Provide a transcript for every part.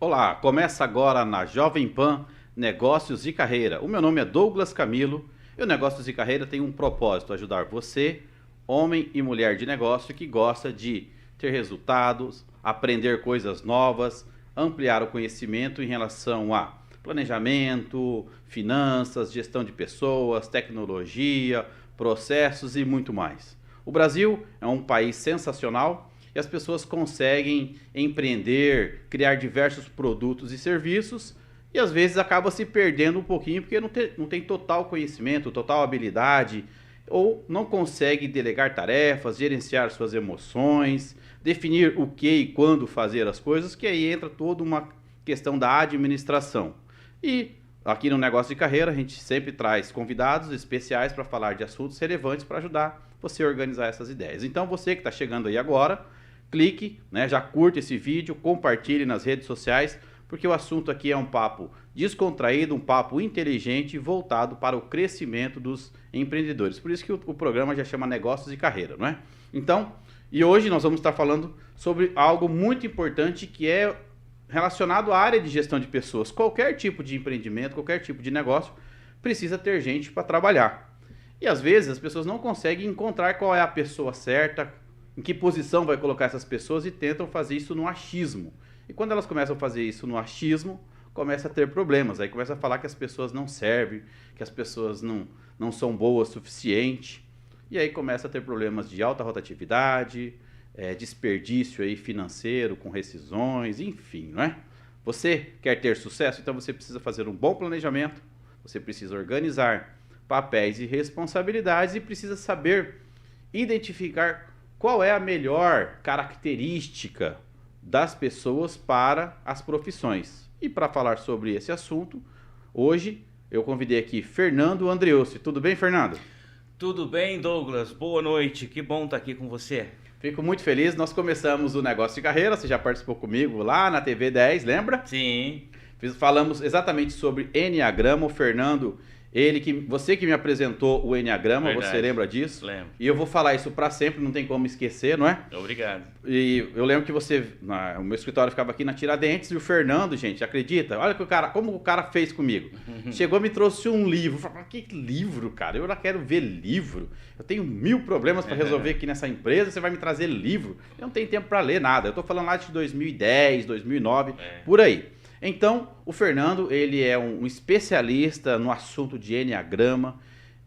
Olá, começa agora na Jovem Pan Negócios e Carreira. O meu nome é Douglas Camilo e o Negócios e Carreira tem um propósito: ajudar você, homem e mulher de negócio que gosta de ter resultados, aprender coisas novas, ampliar o conhecimento em relação a planejamento, finanças, gestão de pessoas, tecnologia, processos e muito mais. O Brasil é um país sensacional e as pessoas conseguem empreender, criar diversos produtos e serviços e às vezes acaba se perdendo um pouquinho porque não tem total conhecimento, total habilidade ou não consegue delegar tarefas, gerenciar suas emoções, definir o que e quando fazer as coisas, que aí entra toda uma questão da administração. E aqui no Negócio de Carreira a gente sempre traz convidados especiais para falar de assuntos relevantes para ajudar você a organizar essas ideias. Então você que está chegando aí agora, clique, né, já curte esse vídeo, compartilhe nas redes sociais, porque o assunto aqui é um papo descontraído, um papo inteligente voltado para o crescimento dos empreendedores. Por isso que o programa já chama Negócios e Carreira, não é? Então, e hoje nós vamos estar falando sobre algo muito importante que é relacionado à área de gestão de pessoas. Qualquer tipo de empreendimento, qualquer tipo de negócio precisa ter gente para trabalhar. E às vezes as pessoas não conseguem encontrar qual é a pessoa certa, em que posição vai colocar essas pessoas e tentam fazer isso no achismo. E quando elas começam a fazer isso no achismo, começa a ter problemas. Aí começa a falar que as pessoas não servem, que as pessoas não são boas o suficiente. E aí começa a ter problemas de alta rotatividade, desperdício aí financeiro com rescisões, enfim, não é? Você quer ter sucesso? Então você precisa fazer um bom planejamento, você precisa organizar papéis e responsabilidades e precisa saber identificar qual é a melhor característica das pessoas para as profissões. E para falar sobre esse assunto, hoje eu convidei aqui Fernando Andreossi. Tudo bem, Fernando? Tudo bem, Douglas? Boa noite, que bom estar aqui com você. Fico muito feliz, nós começamos o Negócio de Carreira, você já participou comigo lá na TV 10, lembra? Sim. Falamos exatamente sobre Enneagrama, o Fernando, você que me apresentou o Enneagrama, Verdade. Você lembra disso? Lembro. E eu vou falar isso para sempre, não tem como esquecer, não é? Obrigado. E eu lembro que o meu escritório ficava aqui na Tiradentes e o Fernando, gente, acredita? Olha como o cara fez comigo. Chegou e me trouxe um livro. Eu falei, que livro, cara? Eu já quero ver livro. Eu tenho 1000 problemas para resolver aqui nessa empresa, você vai me trazer livro? Eu não tenho tempo para ler nada. Eu tô falando lá de 2010, 2009, por aí. Então, o Fernando, ele é um especialista no assunto de Enneagrama.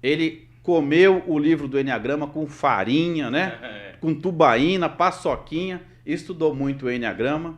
Ele comeu o livro do Enneagrama com farinha, né? Com tubaína, paçoquinha, estudou muito o Enneagrama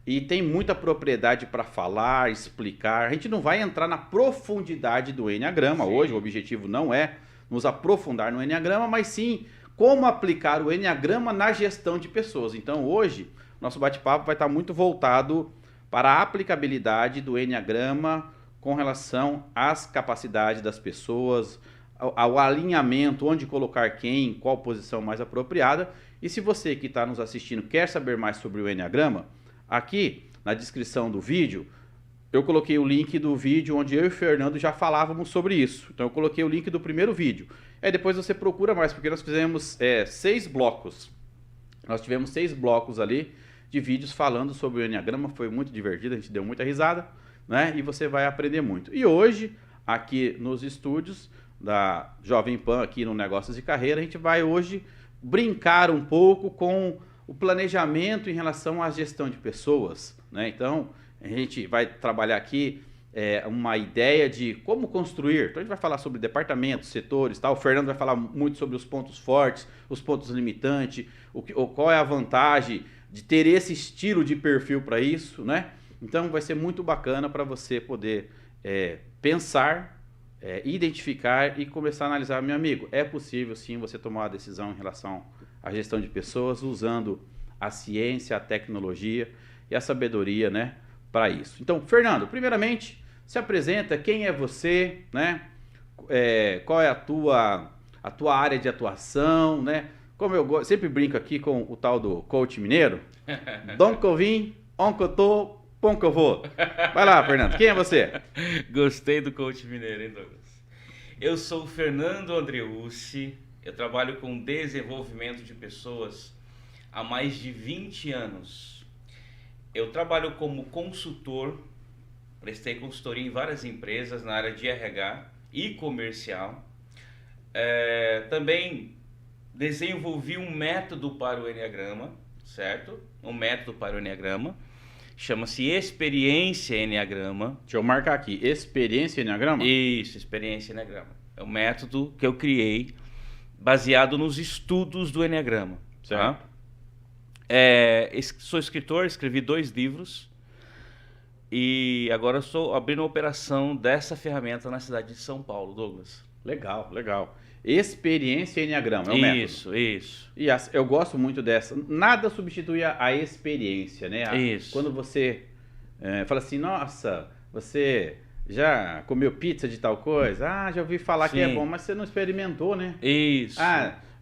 e tem muita propriedade para falar, explicar. A gente não vai entrar na profundidade do Enneagrama hoje, o objetivo não é nos aprofundar no Enneagrama, mas sim como aplicar o Enneagrama na gestão de pessoas. Então hoje, nosso bate-papo vai estar muito voltado para a aplicabilidade do Enneagrama com relação às capacidades das pessoas, ao alinhamento, onde colocar quem, em qual posição mais apropriada. E se você que está nos assistindo quer saber mais sobre o Enneagrama, aqui na descrição do vídeo, eu coloquei o link do vídeo onde eu e o Fernando já falávamos sobre isso. Então eu coloquei o link do primeiro vídeo. Aí depois você procura mais, porque nós fizemos 6 blocos. Nós tivemos 6 blocos ali de vídeos falando sobre o Enneagrama, foi muito divertido, a gente deu muita risada, né? E você vai aprender muito. E hoje, aqui nos estúdios da Jovem Pan, aqui no Negócios de Carreira, a gente vai hoje brincar um pouco com o planejamento em relação à gestão de pessoas, né? Então, a gente vai trabalhar aqui uma ideia de como construir. Então, a gente vai falar sobre departamentos, setores, tal. O Fernando vai falar muito sobre os pontos fortes, os pontos limitantes, qual é a vantagem de ter esse estilo de perfil para isso, né? Então vai ser muito bacana para você poder pensar, identificar e começar a analisar, meu amigo, é possível sim você tomar uma decisão em relação à gestão de pessoas usando a ciência, a tecnologia e a sabedoria, né, para isso. Então, Fernando, primeiramente, se apresenta, quem é você, né? Qual é a tua área de atuação, né? Como eu sempre brinco aqui com o tal do coach mineiro, Dom que eu vim, onde eu tô, pão que eu vou. Vai lá, Fernando, quem é você? Gostei do coach mineiro, hein, Douglas? Eu sou o Fernando Andreussi, eu trabalho com desenvolvimento de pessoas há mais de 20 anos. Eu trabalho como consultor, prestei consultoria em várias empresas na área de RH e comercial. Também desenvolvi um método para o Enneagrama, certo? Um método para o Enneagrama. Chama-se Experiência Enneagrama. Deixa eu marcar aqui. Experiência Enneagrama? Isso, Experiência Enneagrama. É um método que eu criei baseado nos estudos do Enneagrama. Certo. Tá? Sou escritor, escrevi 2 livros e agora estou abrindo a operação dessa ferramenta na cidade de São Paulo, Douglas. Legal, legal. Experiência Enneagrama, é o método. Isso. E eu gosto muito dessa. Nada substitui a experiência, né? Isso. Quando você fala assim, nossa, você já comeu pizza de tal coisa? Ah, já ouvi falar que é bom, mas você não experimentou, né? Isso.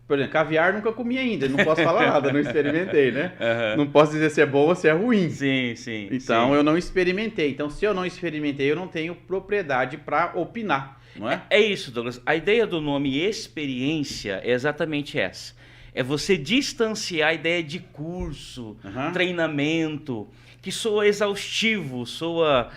Por exemplo, caviar nunca comi ainda, não posso falar nada, não experimentei, né? Uhum. Não posso dizer se é bom ou se é ruim. Sim. Então eu não experimentei. Então se eu não experimentei, eu não tenho propriedade para opinar, não é? É isso, Douglas. A ideia do nome experiência é exatamente essa. É você distanciar a ideia de curso, treinamento, que soa exaustivo, soa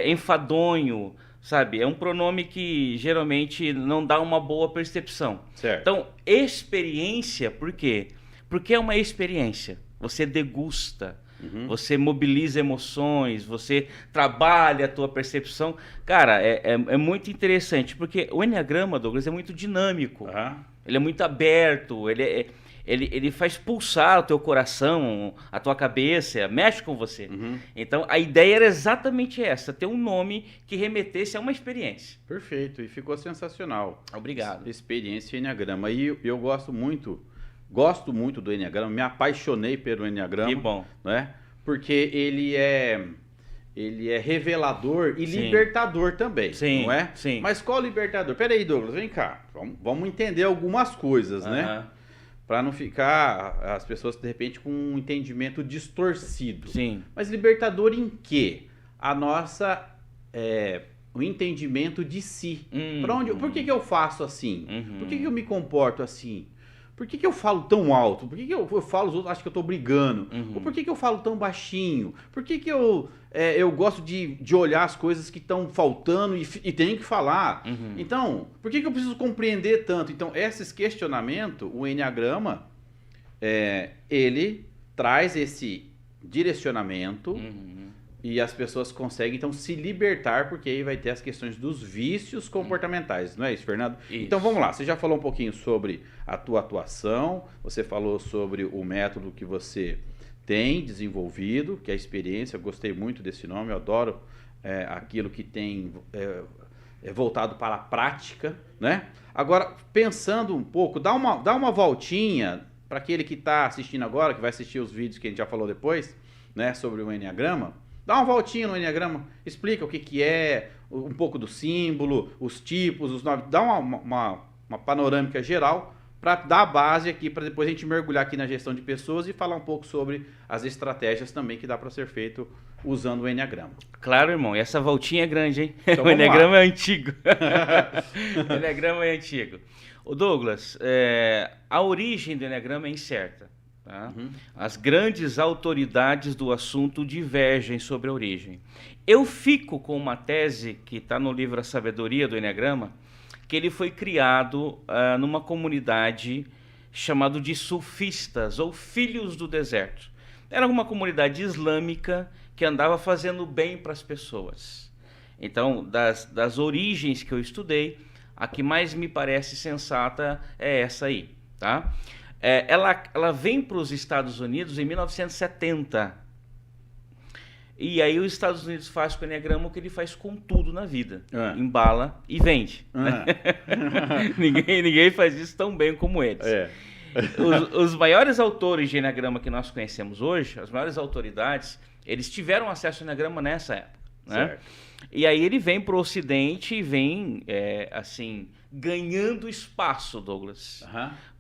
enfadonho, sabe? É um pronome que geralmente não dá uma boa percepção. Certo. Então, experiência, por quê? Porque é uma experiência. Você degusta, você mobiliza emoções, você trabalha a tua percepção. Cara, é muito interessante, porque o Enneagrama, Douglas, é muito dinâmico. Ele é muito aberto, ele faz pulsar o teu coração, a tua cabeça, mexe com você. Então, a ideia era exatamente essa, ter um nome que remetesse a uma experiência. Perfeito, e ficou sensacional. Obrigado. Experiência Enneagrama. E eu gosto muito do Enneagrama, me apaixonei pelo Enneagrama. Que bom. Né? Porque ele é revelador e libertador também, não é? Sim. Mas qual libertador? Peraí, Douglas, vem cá. Vamos entender algumas coisas, né? Para não ficar as pessoas, de repente, com um entendimento distorcido. Sim. Mas libertador em quê? O entendimento de si. Por que eu faço assim? Por que eu me comporto assim? Por que eu falo tão alto? Por que eu falo, os outros acham que eu tô brigando? Ou por que eu falo tão baixinho? Por que eu gosto de olhar as coisas que estão faltando e tenho que falar? Então, por que eu preciso compreender tanto? Então, esses questionamentos, o Enneagrama, ele traz esse direcionamento e as pessoas conseguem, então, se libertar, porque aí vai ter as questões dos vícios comportamentais, não é isso, Fernando? Isso. Então, vamos lá. Você já falou um pouquinho sobre a tua atuação, você falou sobre o método que você tem desenvolvido, que é a experiência. Eu gostei muito desse nome, eu adoro aquilo que tem voltado para a prática, né? Agora, pensando um pouco, dá uma voltinha para aquele que está assistindo agora, que vai assistir os vídeos que a gente já falou depois, né, sobre o Enneagrama. Dá uma voltinha no Enneagrama, explica o que é, um pouco do símbolo, os tipos, os nomes, dá uma panorâmica geral para dar a base aqui, para depois a gente mergulhar aqui na gestão de pessoas e falar um pouco sobre as estratégias também que dá para ser feito usando o Enneagrama. Claro, irmão, e essa voltinha é grande, hein? Então, o Enneagrama é antigo. O Enneagrama é antigo. Ô Douglas, a origem do Enneagrama é incerta. Tá? As grandes autoridades do assunto divergem sobre a origem. Eu fico com uma tese que está no livro A Sabedoria do Enneagrama, que ele foi criado numa comunidade chamada de sufistas, ou filhos do deserto. Era uma comunidade islâmica que andava fazendo bem para as pessoas. Então, das origens que eu estudei, a que mais me parece sensata é essa aí, tá? Ela vem para os Estados Unidos em 1970. E aí os Estados Unidos faz com o Enneagrama o que ele faz com tudo na vida. Embala e vende. Ninguém faz isso tão bem como eles. Os maiores autores de Enneagrama que nós conhecemos hoje, as maiores autoridades, eles tiveram acesso ao Enneagrama nessa época. Né? E aí ele vem para o Ocidente e vem, assim, ganhando espaço, Douglas.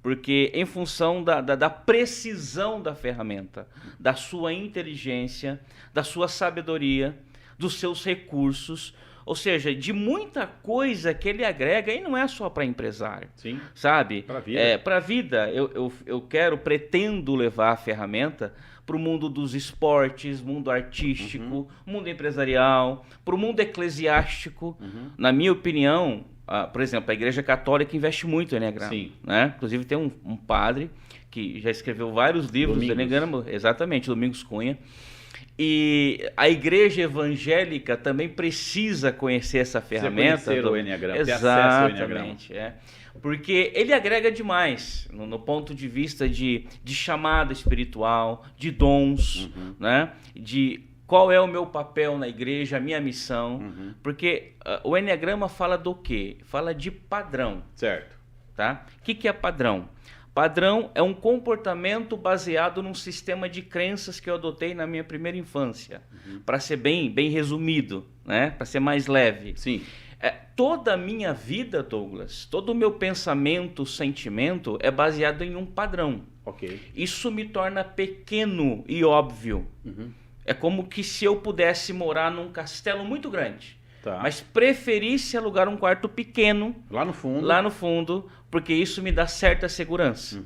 Porque em função da precisão da ferramenta, da sua inteligência, da sua sabedoria, dos seus recursos, ou seja, de muita coisa que ele agrega, e não é só para empresário. Sabe? Para a vida. Para a vida, eu pretendo levar a ferramenta para o mundo dos esportes, mundo artístico, mundo empresarial, para o mundo eclesiástico. Na minha opinião, por exemplo, a Igreja Católica investe muito no Enneagrama. Sim. Né? Inclusive tem um padre que já escreveu vários livros do Enneagrama, exatamente, Domingos Cunha. E a igreja evangélica também precisa conhecer essa ferramenta. Conhecer o Enneagrama, exatamente, ter acesso ao Enneagrama. Porque ele agrega demais no ponto de vista de chamada espiritual, de dons, né? De qual é o meu papel na igreja, a minha missão. Porque o Enneagrama fala do quê? Fala de padrão. Certo. Tá? O que é padrão? Padrão é um comportamento baseado num sistema de crenças que eu adotei na minha primeira infância. Para ser bem resumido, né? Para ser mais leve. Sim. Toda a minha vida, Douglas, todo o meu pensamento, sentimento é baseado em um padrão. Ok. Isso me torna pequeno e óbvio. É como que se eu pudesse morar num castelo muito grande, mas preferisse alugar um quarto pequeno lá no fundo, porque isso me dá certa segurança.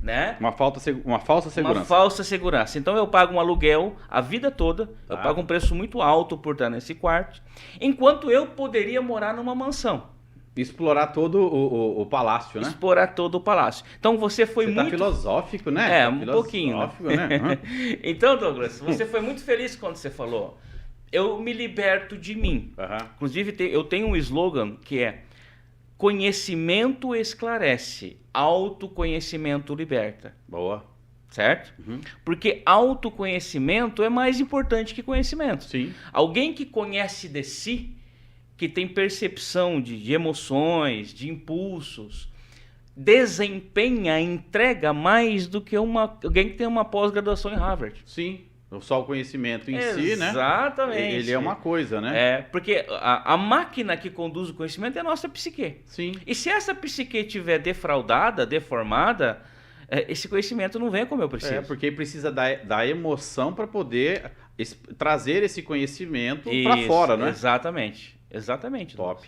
Né? Uma falsa segurança. Uma falsa segurança. Então eu pago um aluguel a vida toda, eu pago um preço muito alto por estar nesse quarto, enquanto eu poderia morar numa mansão. Explorar todo o palácio, né? Explorar todo o palácio. Então você foi muito... Tá filosófico, né? Um pouquinho. Né? Então, Douglas, você foi muito feliz quando você falou: eu me liberto de mim. Inclusive, eu tenho um slogan que é: conhecimento esclarece, autoconhecimento liberta. Boa. Certo? Porque autoconhecimento é mais importante que conhecimento. Sim. Alguém que conhece de si, que tem percepção de emoções, de impulsos, desempenha, entrega mais do que alguém que tem uma pós-graduação em Harvard. Sim. Só o conhecimento em si, né? Exatamente. Ele é uma coisa, né? Porque a máquina que conduz o conhecimento é a nossa psique. Sim. E se essa psique estiver defraudada, deformada, esse conhecimento não vem como eu preciso. Porque precisa da emoção para poder trazer esse conhecimento para fora, né? Exatamente. Top.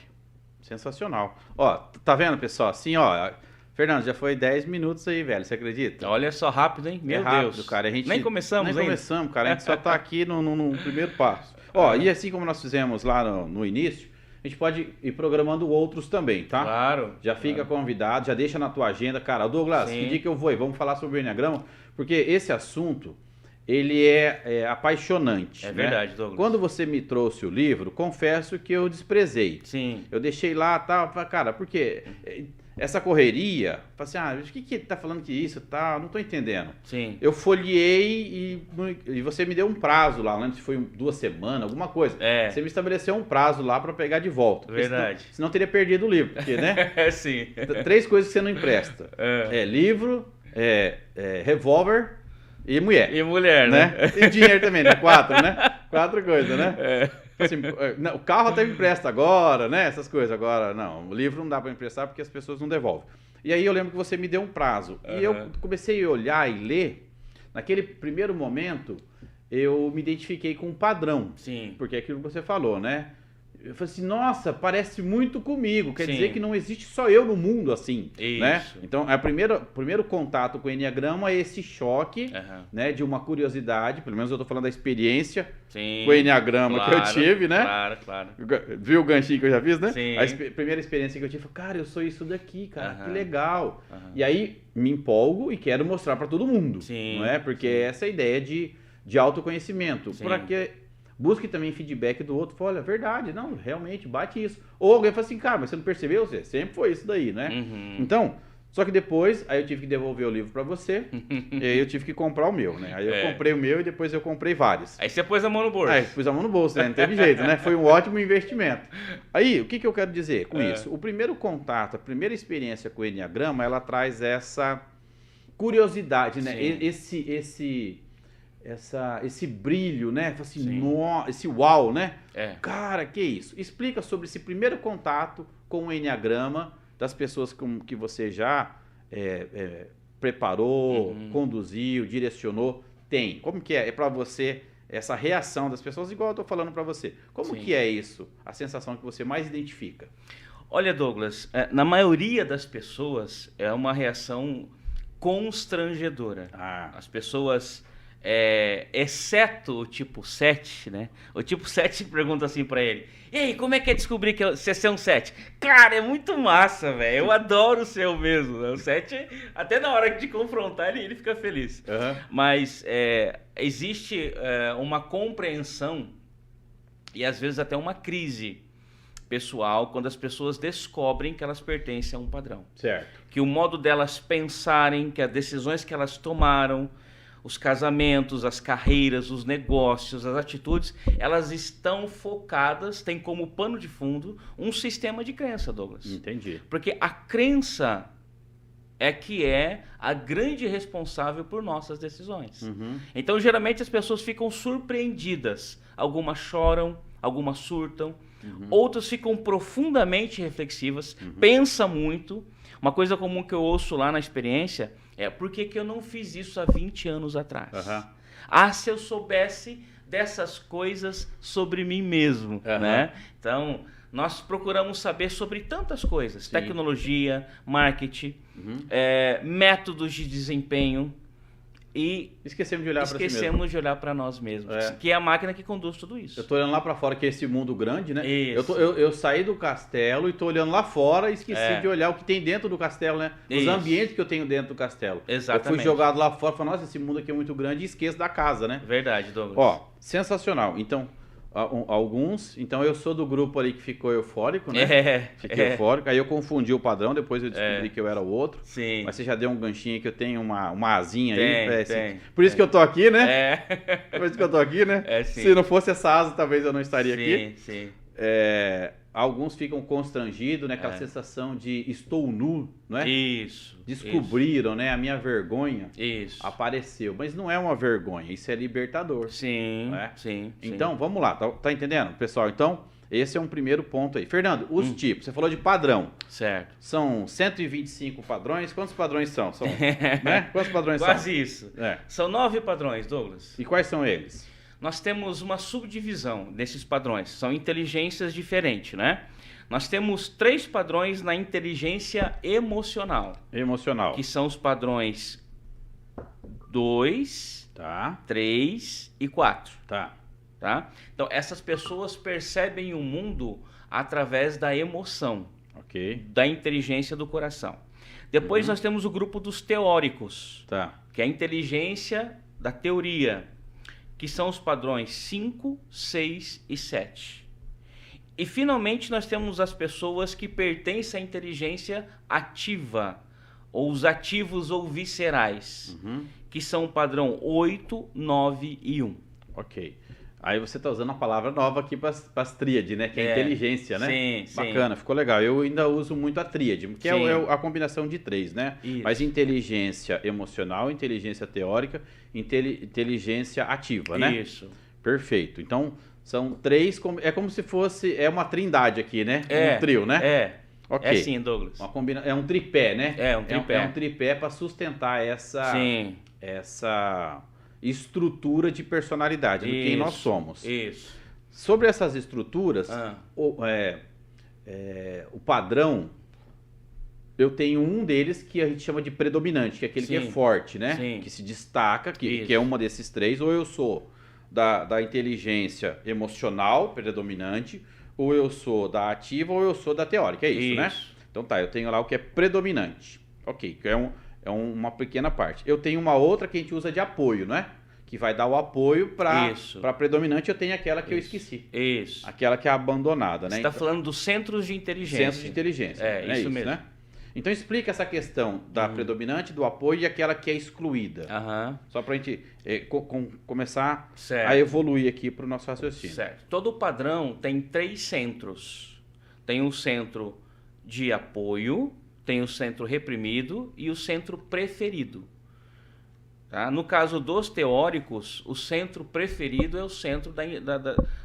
Sensacional. Ó, tá vendo, pessoal? Assim, ó... Fernando, já foi 10 minutos aí, velho. Você acredita? Olha só, rápido, hein? Meu rápido, Deus. cara. Nem começamos ainda. Nem começamos, cara. A gente só tá aqui no primeiro passo. Ó, e assim como nós fizemos lá no início, a gente pode ir programando outros também, tá? Claro. Já fica convidado, já deixa na tua agenda. Cara, Douglas, que dia que eu vou? Vamos falar sobre o Enneagrama? Porque esse assunto, ele é apaixonante. É verdade, Douglas. Quando você me trouxe o livro, confesso que eu desprezei. Sim. Eu deixei lá, tal, cara, por quê? Essa correria, falei assim, o que ele tá falando que isso, tá? Não tô entendendo. Sim. Eu folheei e você me deu um prazo lá, não lembro se foi 2 semanas, alguma coisa. Você me estabeleceu um prazo lá para pegar de volta. Verdade. Senão teria perdido o livro, porque, né? Sim. 3 coisas que você não empresta. Livro, revólver e mulher. E mulher, né? E dinheiro também, né? 4, né? 4 coisas, né? Assim, o carro até me empresta agora, né? Essas coisas. Agora, não. O livro não dá para emprestar porque as pessoas não devolvem. E aí eu lembro que você me deu um prazo. E eu comecei a olhar e ler. Naquele primeiro momento, eu me identifiquei com um padrão. Sim. Porque é aquilo que você falou, né? Eu falei assim, nossa, parece muito comigo. Quer dizer que não existe só eu no mundo assim, né? Então, o primeiro contato com o Enneagrama é esse choque, né? De uma curiosidade, pelo menos eu tô falando da experiência com o Enneagrama que eu tive, né? Claro. Viu o ganchinho que eu já fiz, né? Sim. A primeira experiência que eu tive, cara, eu sou isso daqui, cara, que legal. E aí, me empolgo e quero mostrar para todo mundo, não é? Porque essa é a ideia de autoconhecimento. Porque... Busque também feedback do outro. Fala, olha, verdade, não, realmente, bate isso. Ou alguém fala assim, cara, mas você não percebeu? Você sempre foi isso daí, né? Então, só que depois, aí eu tive que devolver o livro pra você, e aí eu tive que comprar o meu, né? Aí eu comprei o meu e depois eu comprei vários. Aí você pôs a mão no bolso. Aí pus a mão no bolso, né? Não teve jeito, né? Foi um ótimo investimento. Aí, o que eu quero dizer com isso? O primeiro contato, a primeira experiência com o Enneagrama, ela traz essa curiosidade, né? Esse brilho, né? Assim, esse uau, né? Cara, que isso? Explica sobre esse primeiro contato com o Enneagrama, das pessoas que você já preparou, conduziu, direcionou. Como que é para você essa reação das pessoas, igual eu tô falando para você? Como que é isso? A sensação que você mais identifica? Olha, Douglas, na maioria das pessoas é uma reação constrangedora. As pessoas exceto o tipo 7, né? O tipo 7 pergunta assim pra ele: e aí, como é que é descobrir que você é um 7? Cara, é muito massa, velho. Eu adoro ser o mesmo. Né? O 7, até na hora de confrontar, ele fica feliz. Mas existe uma compreensão e às vezes até uma crise pessoal quando as pessoas descobrem que elas pertencem a um padrão. Certo. Que o modo delas pensarem, que as decisões que elas tomaram, os casamentos, as carreiras, os negócios, as atitudes, elas estão focadas, tem como pano de fundo um sistema de crença, Douglas. Entendi. Porque a crença é que é a grande responsável por nossas decisões. Então, geralmente, as pessoas ficam surpreendidas. Algumas choram, algumas surtam, outras ficam profundamente reflexivas, pensam muito. Uma coisa comum que eu ouço lá na experiência é: por que eu não fiz isso há 20 anos atrás? Ah, se eu soubesse dessas coisas sobre mim mesmo, né? Então, nós procuramos saber sobre tantas coisas. Sim. Tecnologia, marketing, métodos de desempenho. E esquecemos de olhar para si mesmo. Esquecemos de olhar para nós mesmos, que é a máquina que conduz tudo isso. Eu tô olhando lá para fora, que é esse mundo grande, né? Isso. Eu saí do castelo e tô olhando lá fora e esqueci de olhar o que tem dentro do castelo, né? Os ambientes que eu tenho dentro do castelo. Exatamente. Eu fui jogado lá fora e falei: nossa, esse mundo aqui é muito grande, e esqueço da casa, né? Verdade, Douglas. Ó, sensacional. Então, alguns... Então, eu sou do grupo ali que ficou eufórico, né? Fiquei eufórico. Aí eu confundi o padrão, depois eu descobri que eu era o outro. Sim. Mas você já deu um ganchinho aí que eu tenho uma asinha aí. Tem. Por isso que eu tô aqui, né? Por isso que eu tô aqui, né? Sim. Se não fosse essa asa, talvez eu não estaria aqui. Sim. Alguns ficam constrangidos, né? Aquela sensação de estou nu, não é? Isso. Descobriram, né? A minha vergonha apareceu. Mas não é uma vergonha, isso é libertador. Sim, não é? sim. Então, vamos lá, tá entendendo, pessoal? Então, esse é um primeiro ponto aí. Fernando, os tipos, você falou de padrão. Certo. São 125 padrões. Quantos padrões são? Né? Quantos padrões são? Quase isso. São 9 padrões, Douglas. E quais são eles? Nós temos uma subdivisão desses padrões. São inteligências diferentes, né? Nós temos 3 padrões na inteligência emocional. Emocional. Que são os padrões 2, 3 e 4. Tá? Então, essas pessoas percebem o mundo através da emoção. Da inteligência do coração. Depois nós temos o grupo dos teóricos. Que é a inteligência da teoria. Que são os padrões 5, 6 e 7. E finalmente nós temos as pessoas que pertencem à inteligência ativa, ou os ativos ou viscerais, que são o padrão 8, 9 e 1. Ok. Aí você está usando uma palavra nova aqui para as tríades, né? Que é inteligência, né? Sim. Bacana, ficou legal. Eu ainda uso muito a tríade, que é a combinação de 3, né? Isso. Mas inteligência emocional, inteligência teórica, inteligência ativa, né? Isso. Perfeito. Então, são 3, é como se fosse, uma trindade aqui, né? Um trio, né? Ok. É sim, Douglas. É um tripé, né? É um tripé. É um tripé para sustentar essa estrutura de personalidade, de quem nós somos. Isso. Sobre essas estruturas, o padrão, eu tenho um deles que a gente chama de predominante, que é aquele que é forte, né? Sim. Que se destaca, que é uma desses 3. Ou eu sou da inteligência emocional predominante, ou eu sou da ativa, ou eu sou da teórica. É isso, né? Então tá, eu tenho lá o que é predominante. Ok, que é uma pequena parte. Eu tenho uma outra que a gente usa de apoio, né? Que vai dar o apoio para predominante. Eu tenho aquela que eu esqueci. Isso. Aquela que é abandonada, né? Você está falando dos centros de inteligência. Centros de inteligência. É isso mesmo. Né? Então explica essa questão da predominante, do apoio e aquela que é excluída. Só para a gente começar a evoluir aqui para o nosso raciocínio. Certo. Todo padrão tem 3 centros. Tem um centro de apoio, tem o centro reprimido e o centro preferido. Tá? No caso dos teóricos, o centro preferido é o centro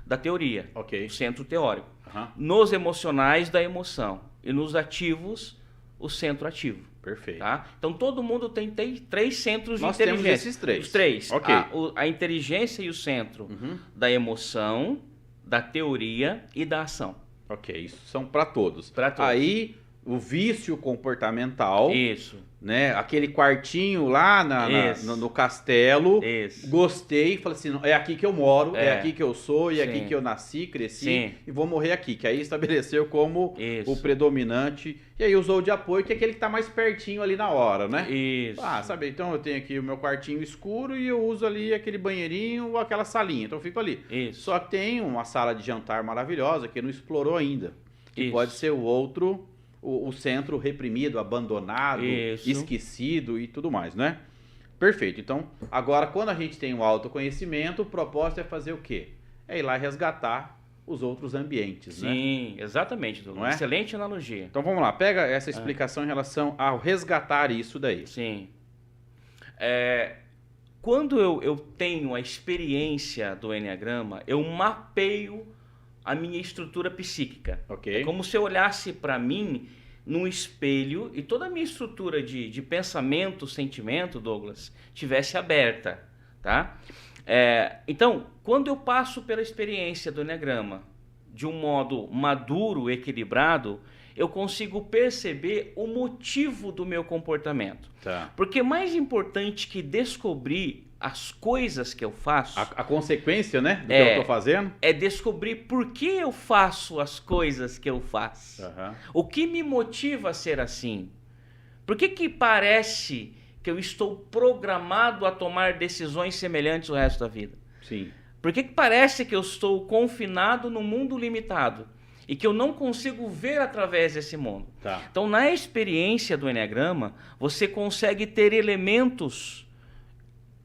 da teoria, o centro teórico. Nos emocionais, da emoção. E nos ativos, o centro ativo. Perfeito. Tá? Então todo mundo tem 3 centros Nós de inteligência. Temos esses 3. Os 3. Ok. A inteligência e o centro da emoção, da teoria e da ação. Ok, isso são para todos. Para todos. Aí o vício comportamental. Isso. Né? Aquele quartinho lá no castelo. Isso. Gostei, falei assim, é aqui que eu moro, é aqui que eu sou, e é Sim. aqui que eu nasci, cresci, Sim. e vou morrer aqui. Que aí estabeleceu como Isso. o predominante. E aí usou o de apoio, que é aquele que tá mais pertinho ali na hora, né? Isso. Ah, sabe, então eu tenho aqui o meu quartinho escuro e eu uso ali aquele banheirinho ou aquela salinha, então eu fico ali. Isso. Só que tem uma sala de jantar maravilhosa que não explorou ainda. Que Isso. pode ser o outro, o centro reprimido, abandonado, Isso. esquecido e tudo mais, né? Perfeito. Então, agora quando a gente tem o autoconhecimento, o propósito é fazer o quê? É ir lá resgatar os outros ambientes, né? Sim, exatamente, Douglas. Não é? Excelente analogia. Então vamos lá, pega essa explicação em relação ao resgatar isso daí. Sim. Quando eu tenho a experiência do Enneagrama, eu mapeio a minha estrutura psíquica. Ok. É como se eu olhasse para mim num espelho e toda a minha estrutura de pensamento, sentimento, Douglas, tivesse aberta, tá? Então, quando eu passo pela experiência do Enneagrama de um modo maduro, equilibrado, eu consigo perceber o motivo do meu comportamento. Tá. Porque mais importante que descobrir as coisas que eu faço... A consequência, né, do que eu tô fazendo? É descobrir por que eu faço as coisas que eu faço. Uhum. O que me motiva a ser assim? Por que parece que eu estou programado a tomar decisões semelhantes o resto da vida? Sim. Por que parece que eu estou confinado num mundo limitado e que eu não consigo ver através desse mundo? Tá. Então, na experiência do Enneagrama, você consegue ter elementos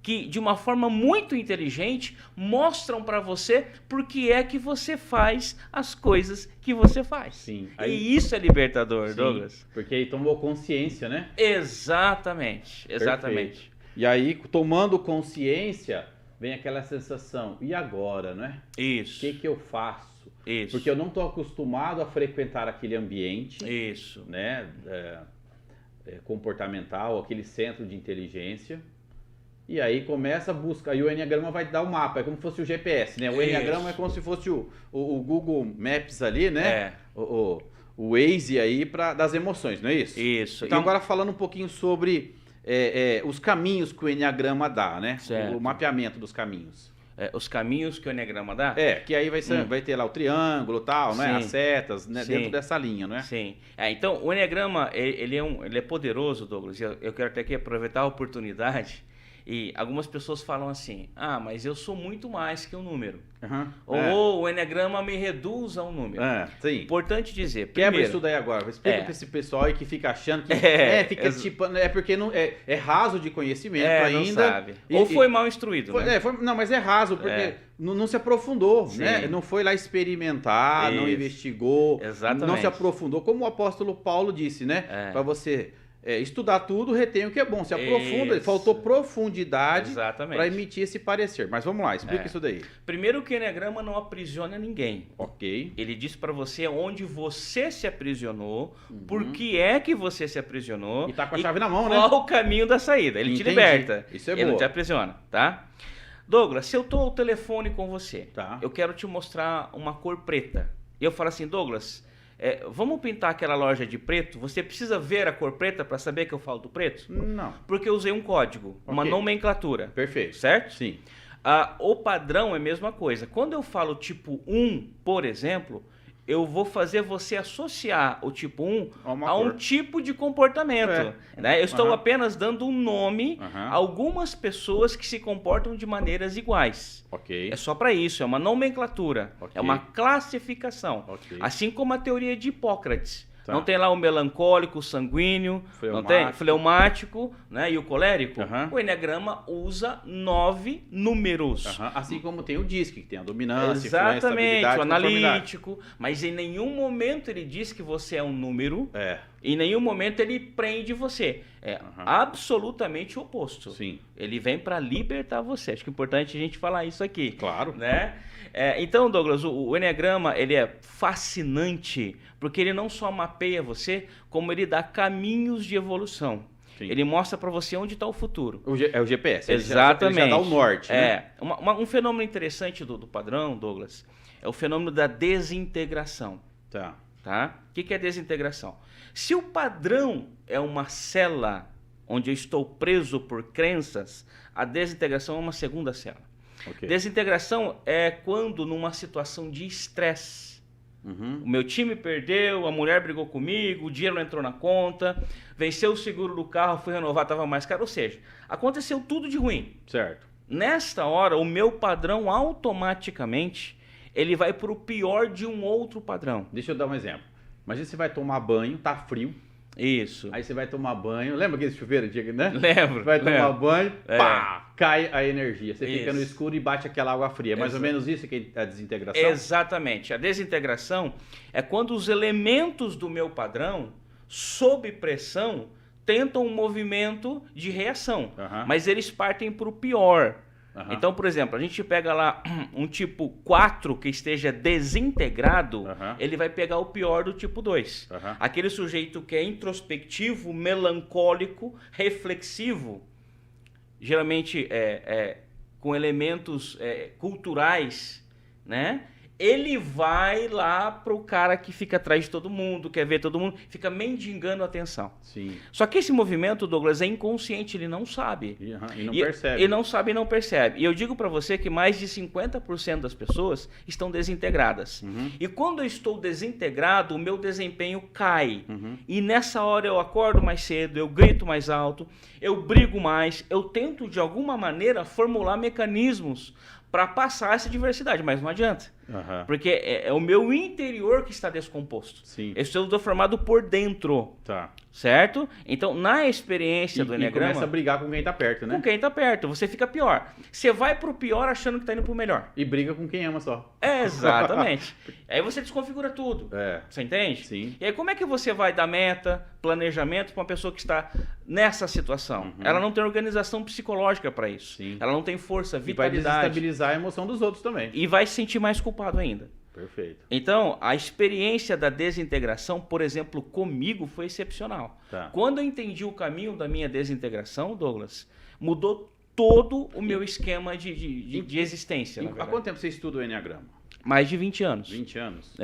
que, de uma forma muito inteligente, mostram para você por que é que você faz as coisas que você faz. Sim. E isso é libertador, Sim, Douglas. porque aí tomou consciência, né? Exatamente, exatamente. Perfeito. E aí, tomando consciência, vem aquela sensação, e agora, né? Isso. O que eu faço? Isso. Porque eu não estou acostumado a frequentar aquele ambiente, Isso. né? Comportamental, aquele centro de inteligência. E aí começa a busca, aí o Enneagrama vai te dar o mapa, é como se fosse o GPS, né? O Enneagrama é como se fosse o Google Maps ali, né? O Waze aí das emoções, não é isso? Isso. Então agora falando um pouquinho sobre os caminhos que o Enneagrama dá, né? Certo. O mapeamento dos caminhos. Os caminhos que o Enneagrama dá? Que aí vai ter lá o triângulo e tal, né? Sim. As setas, né? Sim. Dentro dessa linha, não é? Sim. Então, o Enneagrama, ele é poderoso, Douglas. Eu quero até aqui aproveitar a oportunidade. E algumas pessoas falam assim, mas eu sou muito mais que um número. Uhum. Ou o Enneagrama me reduz a um número. Sim. Importante dizer, Quebra primeiro, isso daí agora. Explica pra esse pessoal aí que fica achando que tipo, porque não é raso de conhecimento ainda. Não sabe. Ou foi mal instruído, né? Não, mas é raso, porque não se aprofundou, né? Não foi lá experimentar, não investigou, Exatamente. não se aprofundou, como o apóstolo Paulo disse, né? Para você estudar tudo, retém o que é bom. Se aprofunda, faltou profundidade para emitir esse parecer. Mas vamos lá, explica isso daí. Primeiro que o Enneagrama não aprisiona ninguém. Ok. Ele diz para você onde você se aprisionou, por que é que você se aprisionou. E tá com a chave na mão, né? Qual o caminho da saída. Ele te liberta. Isso é Ele não te aprisiona, tá? Douglas, se eu tô ao telefone com você, eu quero te mostrar uma cor preta. E eu falo assim, Douglas... vamos pintar aquela loja de preto? Você precisa ver a cor preta para saber que eu falo do preto? Não. Porque eu usei um código, uma nomenclatura. Perfeito. Certo? Sim. O padrão é a mesma coisa. Quando eu falo tipo 1, por exemplo, eu vou fazer você associar o tipo 1 a um tipo de comportamento. Né? Eu estou apenas dando um nome a algumas pessoas que se comportam de maneiras iguais. Ok. É só para isso, é uma nomenclatura, é uma classificação. Assim como a teoria de Hipócrates. Não tem lá o melancólico, o sanguíneo, não tem fleumático, né? E o colérico. O Enneagrama usa 9 números. Assim como tem o DISC, que tem a dominância, exatamente, o analítico. Mas em nenhum momento ele diz que você é um número. Em nenhum momento ele prende você. É absolutamente o oposto. Sim. Ele vem para libertar você. Acho que é importante a gente falar isso aqui. Claro. Né? Então, Douglas, o Enneagrama ele é fascinante porque ele não só mapeia você, como ele dá caminhos de evolução. Sim. Ele mostra para você onde está o futuro. É o GPS. Exatamente. Ele já dá o norte. Né? Um fenômeno interessante do padrão, Douglas, é o fenômeno da desintegração. Tá. Tá? O que é desintegração? Se o padrão é uma cela onde eu estou preso por crenças, a desintegração é uma segunda cela. Okay. Desintegração é quando, numa situação de estresse, o meu time perdeu, a mulher brigou comigo, o dinheiro não entrou na conta, venceu o seguro do carro, fui renovar, estava mais caro. Ou seja, aconteceu tudo de ruim. Certo. Nesta hora, o meu padrão automaticamente ele vai para o pior de um outro padrão. Deixa eu dar um exemplo. Imagina você vai tomar banho, tá frio. Isso. Aí você vai tomar banho. Lembra aquele chuveiro, né? Lembro. Vai tomar banho, pá, É. cai a energia. Você Isso. fica no escuro e bate aquela água fria. Mais ou menos isso que é a desintegração? Exatamente. A desintegração é quando os elementos do meu padrão, sob pressão, tentam um movimento de reação. Mas eles partem para o pior. Então, por exemplo, a gente pega lá um tipo 4 que esteja desintegrado, ele vai pegar o pior do tipo 2. Aquele sujeito que é introspectivo, melancólico, reflexivo, geralmente com elementos culturais, né? Ele vai lá pro cara que fica atrás de todo mundo, quer ver todo mundo, fica mendigando a atenção. Sim. Só que esse movimento, Douglas, é inconsciente, ele não sabe. E não percebe. Ele não sabe e não percebe. E eu digo para você que mais de 50% das pessoas estão desintegradas. E quando eu estou desintegrado, o meu desempenho cai. E nessa hora eu acordo mais cedo, eu grito mais alto, eu brigo mais, eu tento de alguma maneira formular mecanismos para passar essa diversidade, mas não adianta. Porque é o meu interior que está descomposto. Sim. Eu estou formado por dentro. Tá. Certo? Então, na experiência do Enneagrama... E começa a brigar com quem tá perto, né? Com quem tá perto. Você fica pior. Você vai pro pior achando que tá indo pro melhor. E briga com quem ama só. Exatamente. Aí você desconfigura tudo. Você entende? Sim. E aí como é que você vai dar meta, planejamento para uma pessoa que está nessa situação? Ela não tem organização psicológica para isso. Sim. Ela não tem força, E vai vitalidade. desestabilizar a emoção dos outros também. E vai se sentir mais culpado ainda. Perfeito. Então, a experiência da desintegração, por exemplo, comigo, foi excepcional. Tá. Quando eu entendi o caminho da minha desintegração, Douglas, mudou todo o meu esquema de existência. Há quanto tempo você estuda o Enneagrama? Mais de 20 anos. 20 anos?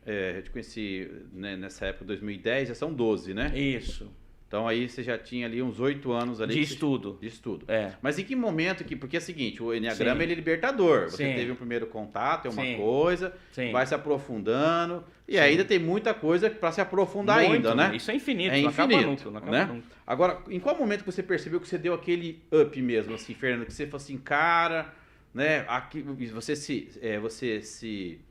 Eu te conheci, né, nessa época, 2010, já são 12, né? Isso. Então aí você já tinha ali uns 8 anos ali. De estudo. De estudo. É. Mas em que momento que... Porque é o seguinte, o Enneagrama ele é libertador. Você Sim. teve um primeiro contato, é uma Sim. coisa, Sim. vai se aprofundando. E Sim. ainda tem muita coisa para se aprofundar ainda, né? Isso é infinito, É não infinito, acaba nunca. Não acaba né? nunca. Agora, em qual momento que você percebeu que você deu aquele up mesmo, assim, Fernando? Que você falou assim, cara, né? Aqui, você se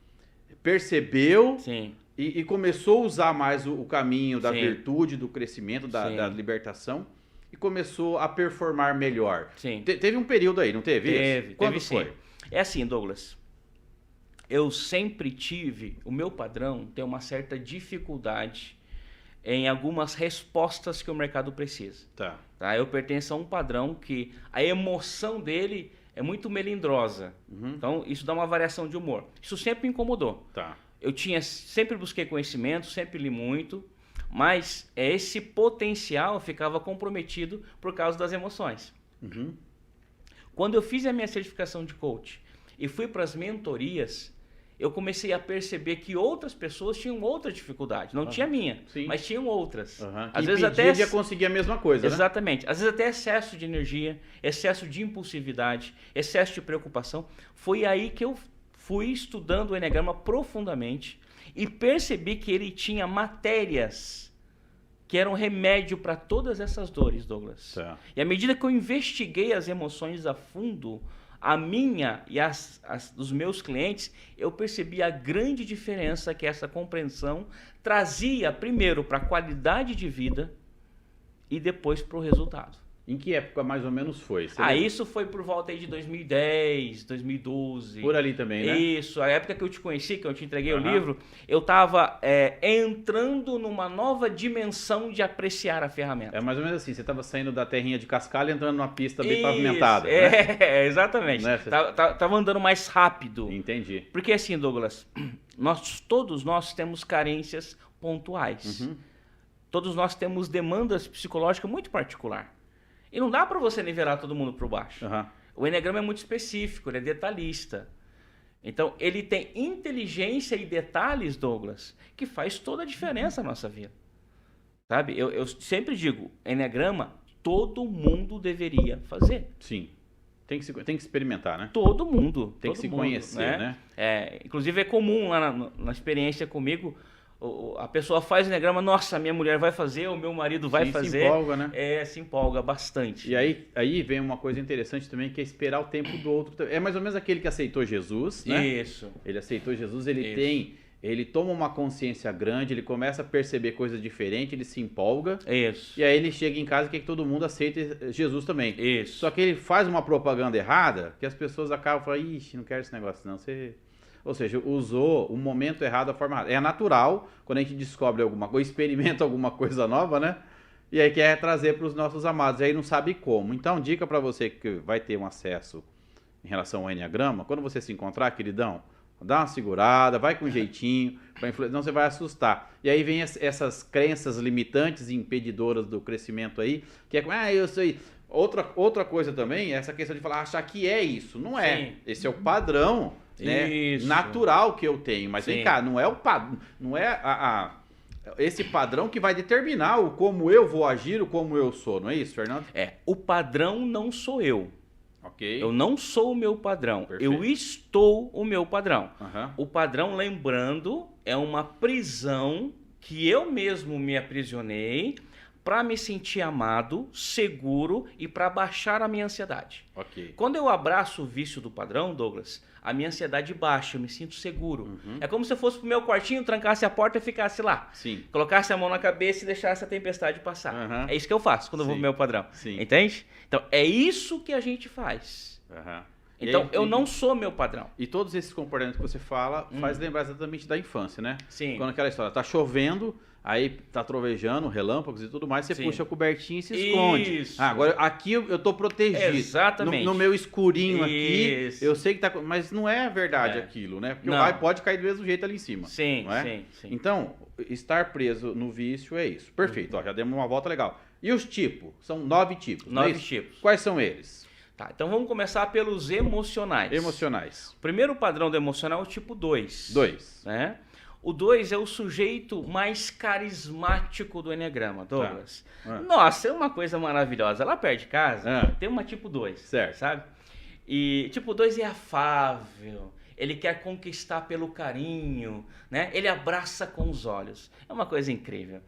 percebeu... Sim. E começou a usar mais o caminho da Sim. virtude, do crescimento, da libertação, e começou a performar melhor. Sim. Teve um período aí, não teve? Teve. Quando Teve, foi? sim. É assim, Douglas. Eu sempre tive, o meu padrão tem uma certa dificuldade em algumas respostas que o mercado precisa. Tá. Eu pertenço a um padrão que a emoção dele é muito melindrosa. Então, isso dá uma variação de humor. Isso sempre me incomodou. Tá. Eu sempre busquei conhecimento, sempre li muito, mas esse potencial ficava comprometido por causa das emoções. Quando eu fiz a minha certificação de coach e fui para as mentorias, eu comecei a perceber que outras pessoas tinham outra dificuldade. Não tinha a minha, Sim. mas tinham outras. Às vezes até de conseguir a mesma coisa, Exatamente. Às vezes até excesso de energia, excesso de impulsividade, excesso de preocupação. Foi aí que eu fui estudando o Enneagrama profundamente e percebi que ele tinha matérias que eram remédio para todas essas dores, Douglas. Tá. E à medida que eu investiguei as emoções a fundo, a minha e as dos meus clientes, eu percebi a grande diferença que essa compreensão trazia, primeiro, para a qualidade de vida e depois para o resultado. Em que época mais ou menos foi? Você lembra? Isso foi por volta aí de 2010, 2012. Por ali também, né? Isso, a época que eu te conheci, que eu te entreguei o livro, eu estava entrando numa nova dimensão de apreciar a ferramenta. É mais ou menos assim, você estava saindo da terrinha de cascalho e entrando numa pista bem pavimentada, né? Exatamente. Né? Tava andando mais rápido. Entendi. Porque assim, Douglas, todos nós temos carências pontuais. Todos nós temos demandas psicológicas muito particulares. E não dá para você nivelar todo mundo por baixo. O Enneagrama é muito específico, ele é detalhista. Então, ele tem inteligência e detalhes, Douglas, que faz toda a diferença na nossa vida. Sabe? Eu sempre digo, Enneagrama, todo mundo deveria fazer. Sim. Tem que experimentar, né? Todo mundo. Tem que se conhecer, né? Inclusive é comum lá na experiência comigo, a pessoa faz Enneagrama, nossa, minha mulher vai fazer, o meu marido vai fazer. Se empolga, né? Se empolga bastante. E aí vem uma coisa interessante também, que é esperar o tempo do outro. É mais ou menos aquele que aceitou Jesus, né? Isso. Ele aceitou Jesus, ele toma uma consciência grande, ele começa a perceber coisas diferentes, ele se empolga. Isso. E aí ele chega em casa e quer que todo mundo aceite Jesus também. Isso. Só que ele faz uma propaganda errada, que as pessoas acabam falando, ixi, não quero esse negócio não, Ou seja, usou o momento errado, a forma errada. É natural, quando a gente descobre alguma coisa, experimenta alguma coisa nova, né? E aí quer trazer para os nossos amados, e aí não sabe como. Então, dica para você que vai ter um acesso em relação ao Enneagrama, quando você se encontrar, queridão, dá uma segurada, vai com jeitinho, senão você vai assustar. E aí vem essas crenças limitantes e impedidoras do crescimento aí, que é eu sei. Outra coisa também é essa questão de falar, achar que é isso. Não é. Sim. Esse é o padrão, né, natural que eu tenho. Mas vem cá, não é o padrão, não é esse padrão que vai determinar o como eu vou agir, o como eu sou. Não é isso, Fernando? O padrão não sou eu. Okay. Eu não sou o meu padrão, Perfeito. Eu estou o meu padrão. Uhum. O padrão, lembrando, é uma prisão que eu mesmo me aprisionei para me sentir amado, seguro e para baixar a minha ansiedade. Okay. Quando eu abraço o vício do padrão, Douglas, a minha ansiedade baixa, eu me sinto seguro. Uhum. É como se eu fosse pro meu quartinho, trancasse a porta e ficasse lá. Sim. Colocasse a mão na cabeça e deixasse a tempestade passar. Uhum. É isso que eu faço quando eu vou pro meu padrão. Sim. Entende? Então, é isso que a gente faz. Uhum. Então, eu não sou meu padrão. E todos esses comportamentos que você fala faz lembrar exatamente da infância, né? Sim. Quando aquela história, tá chovendo, aí tá trovejando, relâmpagos e tudo mais, você puxa a cobertinha e se esconde. Isso. Agora, aqui eu tô protegido. Exatamente. No meu escurinho aqui, Isso. eu sei que tá... Mas não é verdade aquilo, né? Porque o raio pode cair do mesmo jeito ali em cima. Sim, não é? sim. Então, estar preso no vício é isso. Perfeito, ó, já demos uma volta legal. E os tipos? São 9 tipos. 9 tipos. Quais são eles? Tá, então vamos começar pelos emocionais. Emocionais. O primeiro padrão do emocional é o tipo 2. 2. Né? O 2 é o sujeito mais carismático do Enneagrama, Douglas. Tá. Nossa, é uma coisa maravilhosa. Lá perto de casa tem uma tipo 2, certo. Sabe? E tipo 2 é afável, ele quer conquistar pelo carinho, né? Ele abraça com os olhos. É uma coisa incrível.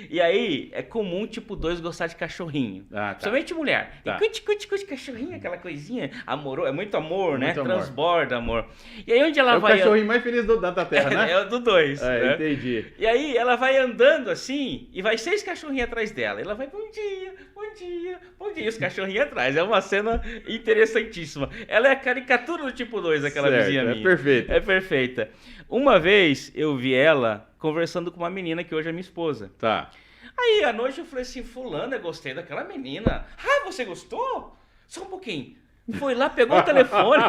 E aí, é comum tipo 2 gostar de cachorrinho. Tá. Somente mulher. Tá. E cuti, cachorrinho, aquela coisinha. Amor, é muito amor, né? Amor. Transborda amor. E aí onde ela vai... É o cachorrinho mais feliz da Terra, né? É o do 2. Né? Entendi. E aí ela vai andando assim, e vai 6 cachorrinhos atrás dela. Ela vai, bom dia, bom dia, bom dia. E os cachorrinhos atrás. É uma cena interessantíssima. Ela é a caricatura do tipo 2, aquela vizinha minha. É perfeita. É perfeita. Uma vez eu vi ela conversando com uma menina que hoje é minha esposa. Tá. Aí à noite eu falei assim, fulana, eu gostei daquela menina. Ah, você gostou? Só um pouquinho. Foi lá, pegou o telefone,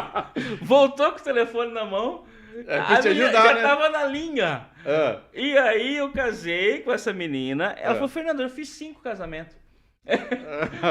voltou com o telefone na mão. A te ajudar, já né? tava na linha. E aí eu casei com essa menina. Ela falou, Fernando, eu fiz 5 casamentos.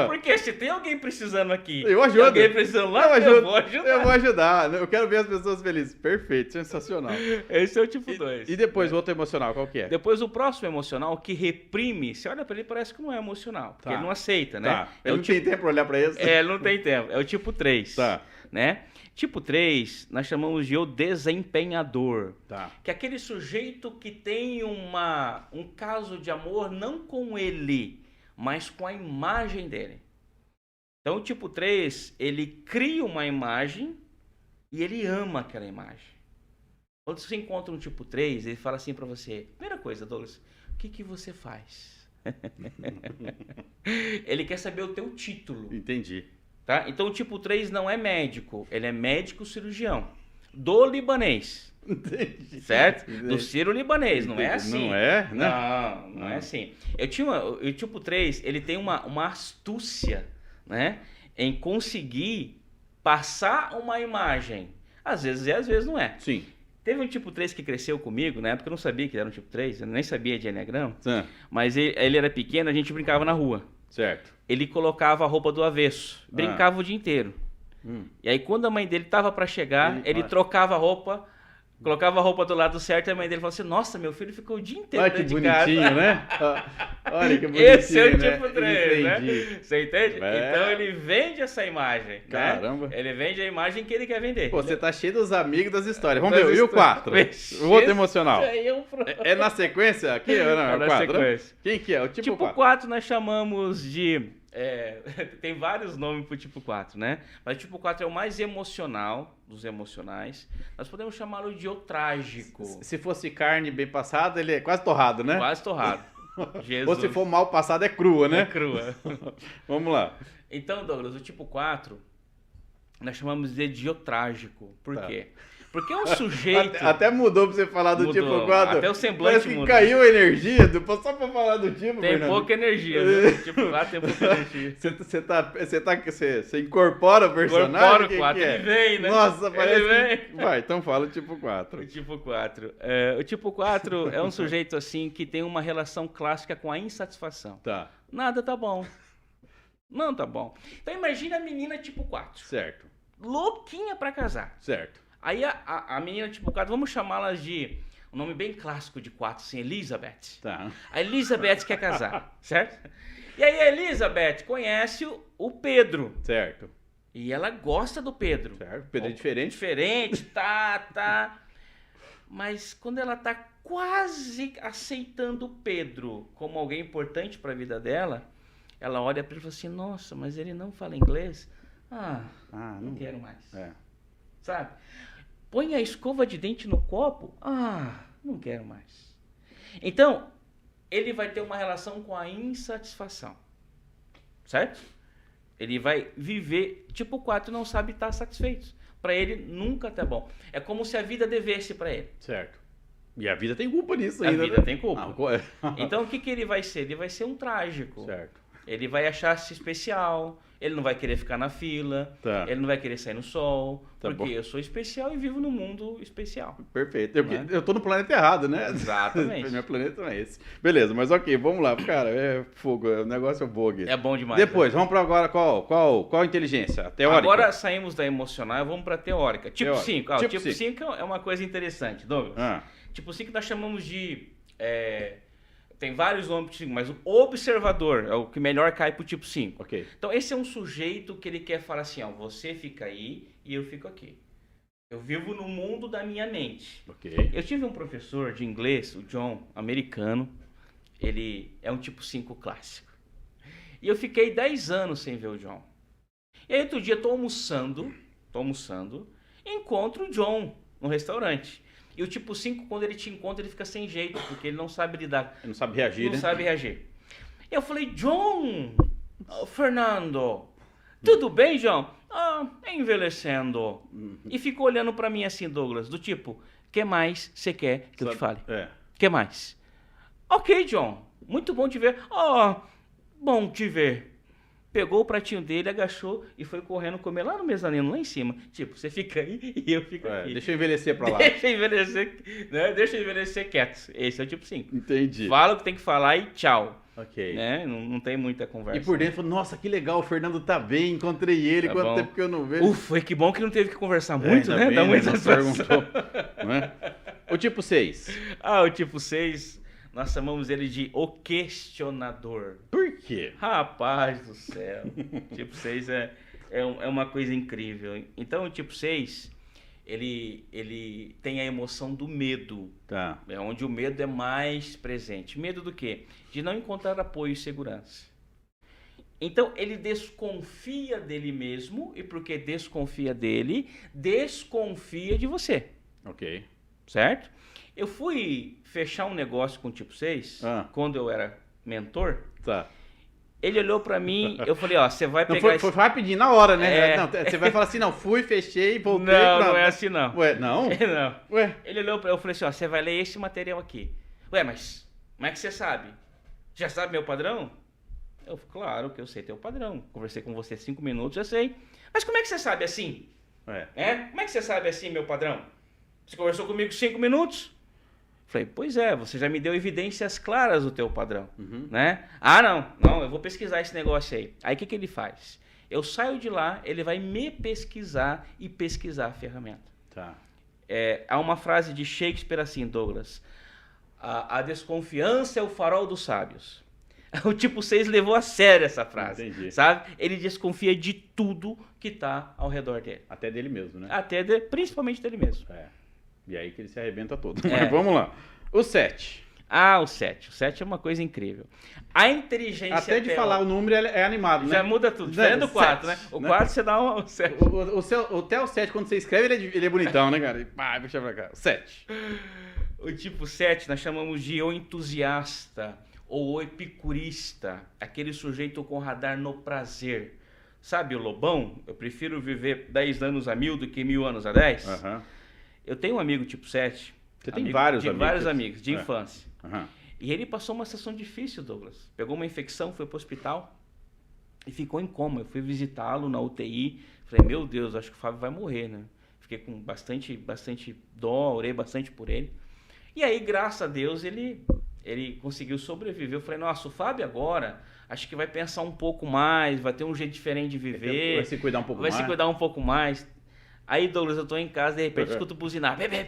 Porque se tem alguém precisando aqui, eu ajudo. Alguém precisando lá, eu vou ajudar. Eu vou ajudar. Eu quero ver as pessoas felizes. Perfeito, sensacional. Esse é o tipo 2. E depois o outro emocional, qual que é? Depois o próximo emocional que reprime. Você olha pra ele, parece que não é emocional. Porque ele não aceita, né? Tá. Ele não tem tempo pra olhar pra isso? Ele não tem tempo. É o tipo 3. Tá. Né? Tipo 3, nós chamamos de o desempenhador. Tá. Que é aquele sujeito que tem um caso de amor não com ele, mas com a imagem dele. Então o tipo 3, ele cria uma imagem e ele ama aquela imagem. Quando você encontra um tipo 3, ele fala assim pra você, primeira coisa, Douglas, o que você faz? Ele quer saber o teu título. Entendi. Tá? Então o tipo 3 não é médico, ele é médico cirurgião. Do libanês. Entendi. Certo? Entendi. Do sírio-libanês, não é assim. Não é? Né? Não é assim. O tipo 3, ele tem uma astúcia, né? Em conseguir passar uma imagem. Às vezes é, às vezes não é. Sim. Teve um tipo 3 que cresceu comigo, na época eu não sabia que era um tipo 3, eu nem sabia de Enneagrama. Sim. Mas ele era pequeno, a gente brincava na rua. Certo. Ele colocava a roupa do avesso, brincava o dia inteiro. E aí, quando a mãe dele tava para chegar, ele trocava a roupa, colocava a roupa do lado certo, e a mãe dele falou assim, nossa, meu filho ficou o dia inteiro Olha que dentro de casa. bonitinho, né? Olha que bonitinho, Esse é o né? tipo 3, né? Você entende? É. Então ele vende essa imagem, Caramba. né? Ele vende a imagem que ele quer vender. Pô, você tá cheio dos amigos das histórias. Vamos ver, e o 4? Vixe, O outro emocional. Aí é, É na sequência aqui ou não? É na 4? sequência. Quem que é? O tipo 4? 4 nós chamamos de... tem vários nomes pro tipo 4, né? Mas o tipo 4 é o mais emocional dos emocionais. Nós podemos chamá-lo de o trágico. Se fosse carne bem passada, ele é quase torrado, né? Quase torrado. Jesus. Ou se for mal passado, é crua, né? É crua. Vamos lá. Então, Douglas, o tipo 4, nós chamamos de o trágico. Por quê? Porque é um sujeito... Até mudou pra você falar do Mudou. tipo 4. Até o semblante Parece que mudou. caiu a energia, só pra falar do tipo, Tem Fernando. pouca energia, viu? Tipo 4 tem pouca energia. Você incorpora o personagem? Incorpora o Que 4, que é? ele vem, né? Nossa, parece Ele que... Vai, então fala o tipo 4. O tipo 4. O tipo 4 é um sujeito assim que tem uma relação clássica com a insatisfação. Tá. Nada tá bom. Não tá bom. Então imagina a menina tipo 4. Certo. Louquinha pra casar. Certo. Aí a menina tipo 4, vamos chamá-la de... Um nome bem clássico de 4, assim, Elizabeth. Tá. A Elizabeth quer casar, certo? E aí a Elizabeth conhece o Pedro. Certo. E ela gosta do Pedro. Certo. Pedro é diferente. Diferente, tá. Mas quando ela tá quase aceitando o Pedro como alguém importante para a vida dela, ela olha para ele e fala assim, nossa, mas ele não fala inglês? Não quero mais. Sabe? Põe a escova de dente no copo? Não quero mais. Então, ele vai ter uma relação com a insatisfação. Certo? Ele vai viver, tipo 4, não sabe estar satisfeito. Para ele nunca tá bom. É como se a vida devesse para ele. Certo. E a vida tem culpa nisso A ainda. vida né? tem culpa. Então o que ele vai ser? Ele vai ser um trágico. Certo. Ele vai achar-se especial, ele não vai querer ficar na fila, Tá. ele não vai querer sair no sol, Tá porque bom. eu sou especial e vivo num mundo especial. Perfeito. Eu tô no planeta errado, né? Exatamente. Meu planeta não é esse. Beleza, mas ok, vamos lá. Cara, é fogo, o negócio é bom aqui. É bom demais. Depois, né? vamos para agora qual inteligência? A teórica? Agora saímos da emocional e vamos para teórica. Tipo Teórica. 5. Tipo Tipo 5 é uma coisa interessante, Douglas. Tipo 5 nós chamamos de... tem vários nomes, mas o observador é o que melhor cai pro tipo 5. Ok. Então esse é um sujeito que ele quer falar assim, ó, você fica aí e eu fico aqui. Eu vivo no mundo da minha mente. Ok. Eu tive um professor de inglês, o John, americano, ele é um tipo 5 clássico. E eu fiquei 10 anos sem ver o John. E aí outro dia tô almoçando, encontro o John no restaurante. E o tipo 5, quando ele te encontra, ele fica sem jeito, porque ele não sabe lidar. Ele não sabe reagir, Não né? sabe reagir. Eu falei, John, Fernando, tudo bem, John? Envelhecendo. E ficou olhando pra mim assim, Douglas, do tipo, que mais você quer que eu te fale? Que mais? Ok, John, muito bom te ver. Bom te ver. Pegou o pratinho dele, agachou e foi correndo comer lá no mezanino, lá em cima. Tipo, você fica aí e eu fico aqui. Deixa eu envelhecer pra lá. Deixa eu envelhecer, né? Deixa eu envelhecer quieto. Esse é o tipo 5. Entendi. Fala o que tem que falar e tchau. Ok. Né? Não tem muita conversa. E por dentro, falou, nossa, que legal, o Fernando tá bem, encontrei ele, Tá quanto bom. tempo que eu não vejo. Ufa, que bom que não teve que conversar muito, ainda né? bem, Dá muita não satisfação. perguntou, né? O tipo 6. O tipo 6, nós chamamos ele de o questionador. Por quê? Rapaz do céu. Tipo 6 é uma coisa incrível. Então, o tipo 6, ele tem a emoção do medo. Tá. É onde o medo é mais presente. Medo do quê? De não encontrar apoio e segurança. Então, ele desconfia dele mesmo e porque desconfia dele, desconfia de você. Ok. Certo? Eu fui fechar um negócio com o tipo 6, quando eu era mentor. Tá. Ele olhou pra mim, eu falei, você vai Não, pegar... foi rapidinho, na hora, né? É. Não, você vai falar assim, não, fui, fechei, voltei. Não é assim não. Ué, não? Não. Ué? Ele olhou pra eu falei assim, você vai ler esse material aqui. Ué, mas como é que você sabe? Já sabe meu padrão? Eu falei, claro que eu sei teu padrão. Conversei com você 5 minutos, já sei. Mas como é que você sabe assim? Como é que você sabe assim, meu padrão? Você conversou comigo 5 minutos? Falei, pois é, você já me deu evidências claras do teu padrão, né? Não, eu vou pesquisar esse negócio aí. Aí o que ele faz? Eu saio de lá, ele vai me pesquisar e pesquisar a ferramenta. Tá. Há uma frase de Shakespeare assim, Douglas. A desconfiança é o farol dos sábios. O tipo 6 levou a sério essa frase, Entendi. sabe? Ele desconfia de tudo que está ao redor dele. Até dele mesmo, né? Principalmente dele mesmo. E aí que ele se arrebenta todo. É. Mas vamos lá. O 7. O 7. O 7 é uma coisa incrível. A inteligência... Até de falar o número é animado, né? Já muda tudo. Diferente do 4, né? O 4 você dá um 7. Até o 7, quando você escreve, ele é bonitão, né, cara? E pá, puxa pra cá. O 7. O tipo 7 nós chamamos de o entusiasta ou o epicurista, aquele sujeito com radar no prazer. Sabe o Lobão? Eu prefiro viver 10 anos a 1000 do que 1000 anos a 10. Uhum. Eu tenho um amigo tipo 7. Você tem vários amigos? Vários amigos, de infância. Uhum. E ele passou uma situação difícil, Douglas. Pegou uma infecção, foi pro hospital e ficou em coma. Eu fui visitá-lo na UTI. Falei, meu Deus, acho que o Fábio vai morrer, né? Fiquei com bastante dó, orei bastante por ele. E aí, graças a Deus, ele conseguiu sobreviver. Eu falei, nossa, o Fábio agora, acho que vai pensar um pouco mais, vai ter um jeito diferente de viver. Vai se cuidar um pouco mais. Vai se cuidar um pouco mais. Aí, Douglas, eu tô em casa, de repente, escuto buzinar. Bebê!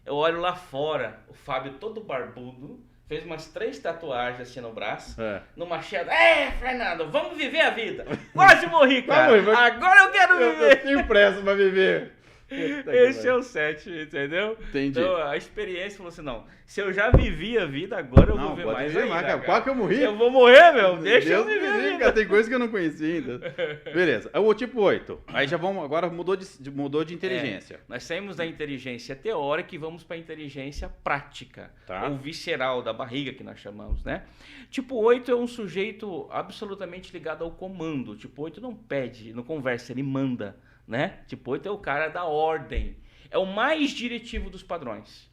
Eu olho lá fora, o Fábio todo barbudo, fez umas 3 tatuagens assim no braço, no machado. Fernando, vamos viver a vida. Quase morri, cara. Agora eu quero viver. Eu tenho pressa pra viver. Esse é o 7, entendeu? Entendi. Então a experiência falou assim, não, se eu já vivi a vida, agora eu vou ver mais ainda, cara. Qual que eu morri? Eu vou morrer, meu, deixa eu viver a vida. Cara, tem coisa que eu não conhecia ainda. Beleza, o tipo 8, aí já vamos, agora mudou de inteligência. Nós saímos da inteligência teórica e vamos para a inteligência prática, ou visceral, da barriga que nós chamamos, né? Tipo 8 é um sujeito absolutamente ligado ao comando, tipo 8 não pede, não conversa, ele manda. Né? Tipo 8 é o cara da ordem. É o mais diretivo dos padrões.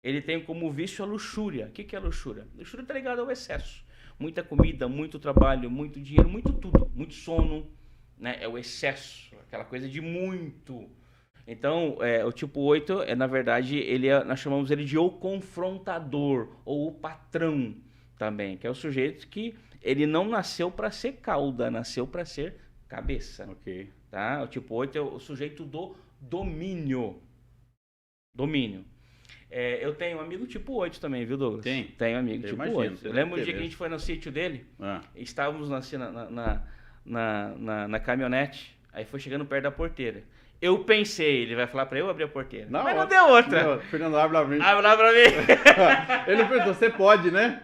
Ele tem como vício a luxúria. O que é luxúria? Luxúria está ligado ao excesso. Muita comida, muito trabalho, muito dinheiro, muito tudo. Muito sono. Né? É o excesso. Aquela coisa de muito. Então, o tipo 8, na verdade, nós chamamos ele de o confrontador. Ou o patrão também. Que é o sujeito que ele não nasceu para ser cauda. Nasceu para ser cabeça. Ok. Tá? O tipo 8 é o sujeito do domínio. Domínio. Eu tenho um amigo tipo 8 também, viu, Douglas? Tenho um amigo tipo 8. Eu lembro do dia que a gente foi no sítio dele, estávamos assim, na caminhonete, aí foi chegando perto da porteira. Eu pensei, ele vai falar pra eu abrir a porteira. Mas não deu outra. Não, Fernando, abre lá pra mim. Abre lá pra mim. Ele perguntou, você pode, né?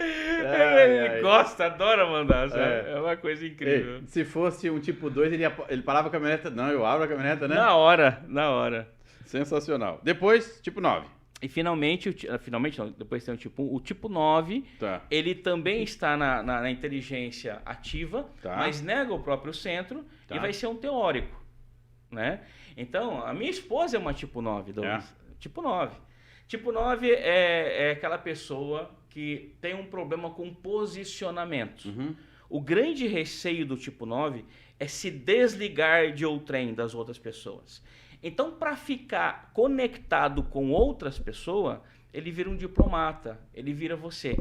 Ele gosta, adora mandar, sabe? É uma coisa incrível. Se fosse um tipo 2, ele parava a caminhoneta. Não, eu abro a caminhoneta, né? Na hora. Sensacional. Depois, tipo 9. E finalmente não, depois tem o tipo 9, ele também está na inteligência ativa, mas nega o próprio centro e vai ser um teórico, né? Então, a minha esposa é uma tipo 9, Douglas. Tipo 9. Tipo 9 é aquela pessoa que tem um problema com posicionamento. Uhum. O grande receio do tipo 9 é se desligar de outrem das outras pessoas. Então, para ficar conectado com outras pessoas, ele vira um diplomata, ele vira você.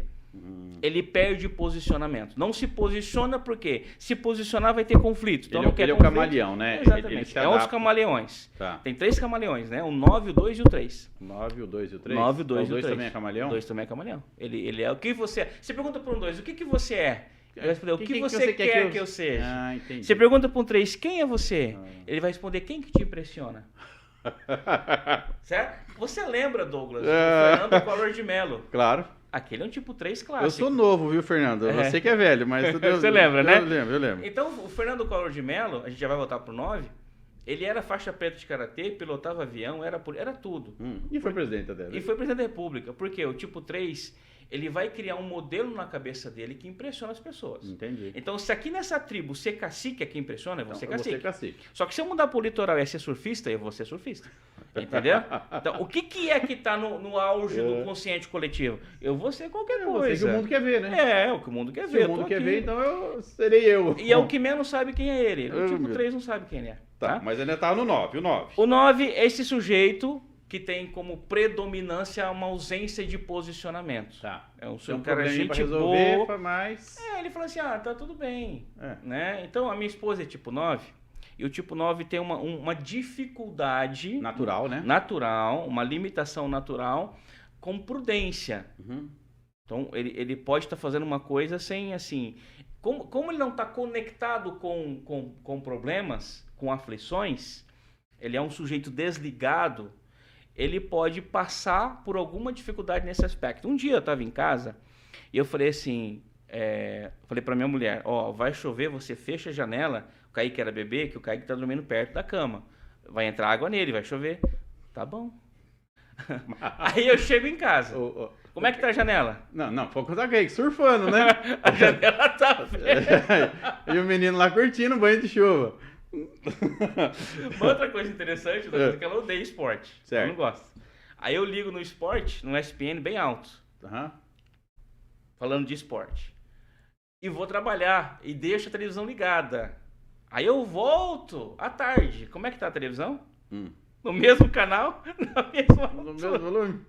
Ele perde posicionamento. Não se posiciona porque se posicionar vai ter conflito. Então ele é o camaleão, né? Exatamente. É os camaleões. Tem 3 camaleões, né? O 9, o 2 e o 3. 9, o 2 e o 3? 9, o 2 e o 3. O 2 também é camaleão? O 2 também é camaleão. Ele é o que você é. Você pergunta para um 2, o que você é? Ele vai responder, o que você quer que eu seja? Entendi. Você pergunta para um 3, quem é você? Ele vai responder, quem que te impressiona? Certo? Você lembra, Douglas, do Fernando Collor de Mello? Claro. Aquele é um tipo 3 clássico. Eu sou novo, viu, Fernando? Você que é velho, mas... Você lembra, né? Eu lembro. Então, o Fernando Collor de Mello, a gente já vai voltar pro 9, ele era faixa preta de karatê, pilotava avião, era tudo. E foi presidente dela. E foi presidente da República. Porque o tipo 3, ele vai criar um modelo na cabeça dele que impressiona as pessoas. Entendi. Então, se aqui nessa tribo ser cacique é que impressiona, eu vou ser cacique. Eu vou ser cacique. Só que se eu mudar pro litoral e ser surfista, eu vou ser surfista. Entendeu? Então, o que é que tá no auge do consciente coletivo? Eu vou ser qualquer coisa. Você que o mundo quer ver, né? É o que o mundo quer ver. Se o mundo quer ver, então eu serei eu. E é o que menos sabe quem é ele. O tipo 3 não sabe quem ele é. Tá, mas ainda tá no 9, o 9. O 9, esse sujeito, que tem como predominância uma ausência de posicionamento. Tá. É um Tem um cara probleminha pra gente resolver, boa. mas... Ele falou assim, tá tudo bem. É. Né? Então, a minha esposa é tipo 9, e o tipo 9 tem uma dificuldade... Natural, né? Natural, uma limitação natural, com prudência. Uhum. Então, ele pode estar fazendo uma coisa sem, assim... Como ele não está conectado com problemas, com aflições, ele é um sujeito desligado, ele pode passar por alguma dificuldade nesse aspecto. Um dia eu estava em casa e eu falei assim, falei para minha mulher, vai chover, você fecha a janela, o Kaique era bebê, que o Kaique está dormindo perto da cama, vai entrar água nele, vai chover. Tá bom. Aí eu chego em casa. Como é que tá a janela? Não, foi quando tá Kaique surfando, né? A janela tá aberta. E o menino lá curtindo o banho de chuva. Uma outra coisa interessante é que ela odeia esporte. Certo. Ela não gosta. Aí eu ligo no esporte, no ESPN, bem alto. Uhum. Falando de esporte. E vou trabalhar e deixo a televisão ligada. Aí eu volto à tarde. Como é que tá a televisão? No mesmo canal, no mesmo volume.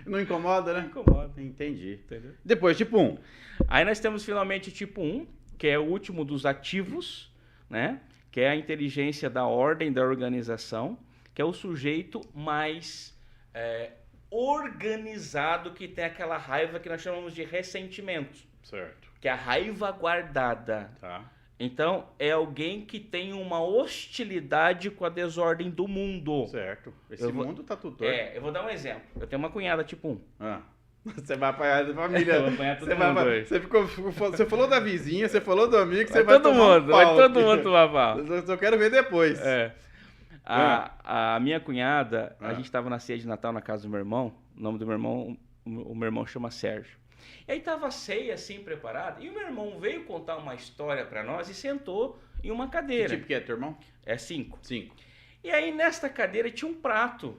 Não incomoda, né? Não incomoda. Entendi. Entendeu? Depois, tipo 1. Aí nós temos finalmente tipo 1, que é o último dos ativos, né? Que é a inteligência da ordem, da organização, que é o sujeito mais organizado, que tem aquela raiva que nós chamamos de ressentimento. Certo. Que é a raiva guardada. Tá. Então, é alguém que tem uma hostilidade com a desordem do mundo. Certo. Esse mundo tá tudo torto. Eu vou dar um exemplo. Eu tenho uma cunhada tipo 1. Você vai apanhar da família. Eu vou apanhar todo mundo hoje. Você falou da vizinha, você falou do amigo, você vai vai todo tomar mundo, vai todo mundo tomar pau. Eu só quero ver depois. A minha cunhada, a gente estava na ceia de Natal na casa do meu irmão. O nome do meu irmão, o meu irmão chama Sérgio. E aí tava a ceia assim preparada, e o meu irmão veio contar uma história para nós e sentou em uma cadeira. Que tipo que é, teu irmão? É 5. 5. E aí nesta cadeira tinha um prato.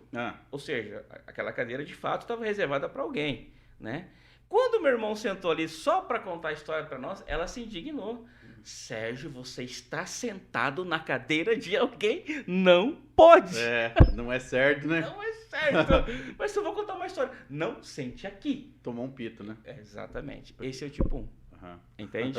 Ou seja, aquela cadeira de fato estava reservada para alguém, né? Quando meu irmão sentou ali só para contar a história para nós, ela se indignou. Sérgio, você está sentado na cadeira de alguém? Não pode. Não é certo, né? Não é certo. Mas eu vou contar uma história. Não, sente aqui. Tomou um pito, né? Exatamente. Esse é o tipo 1. Entende?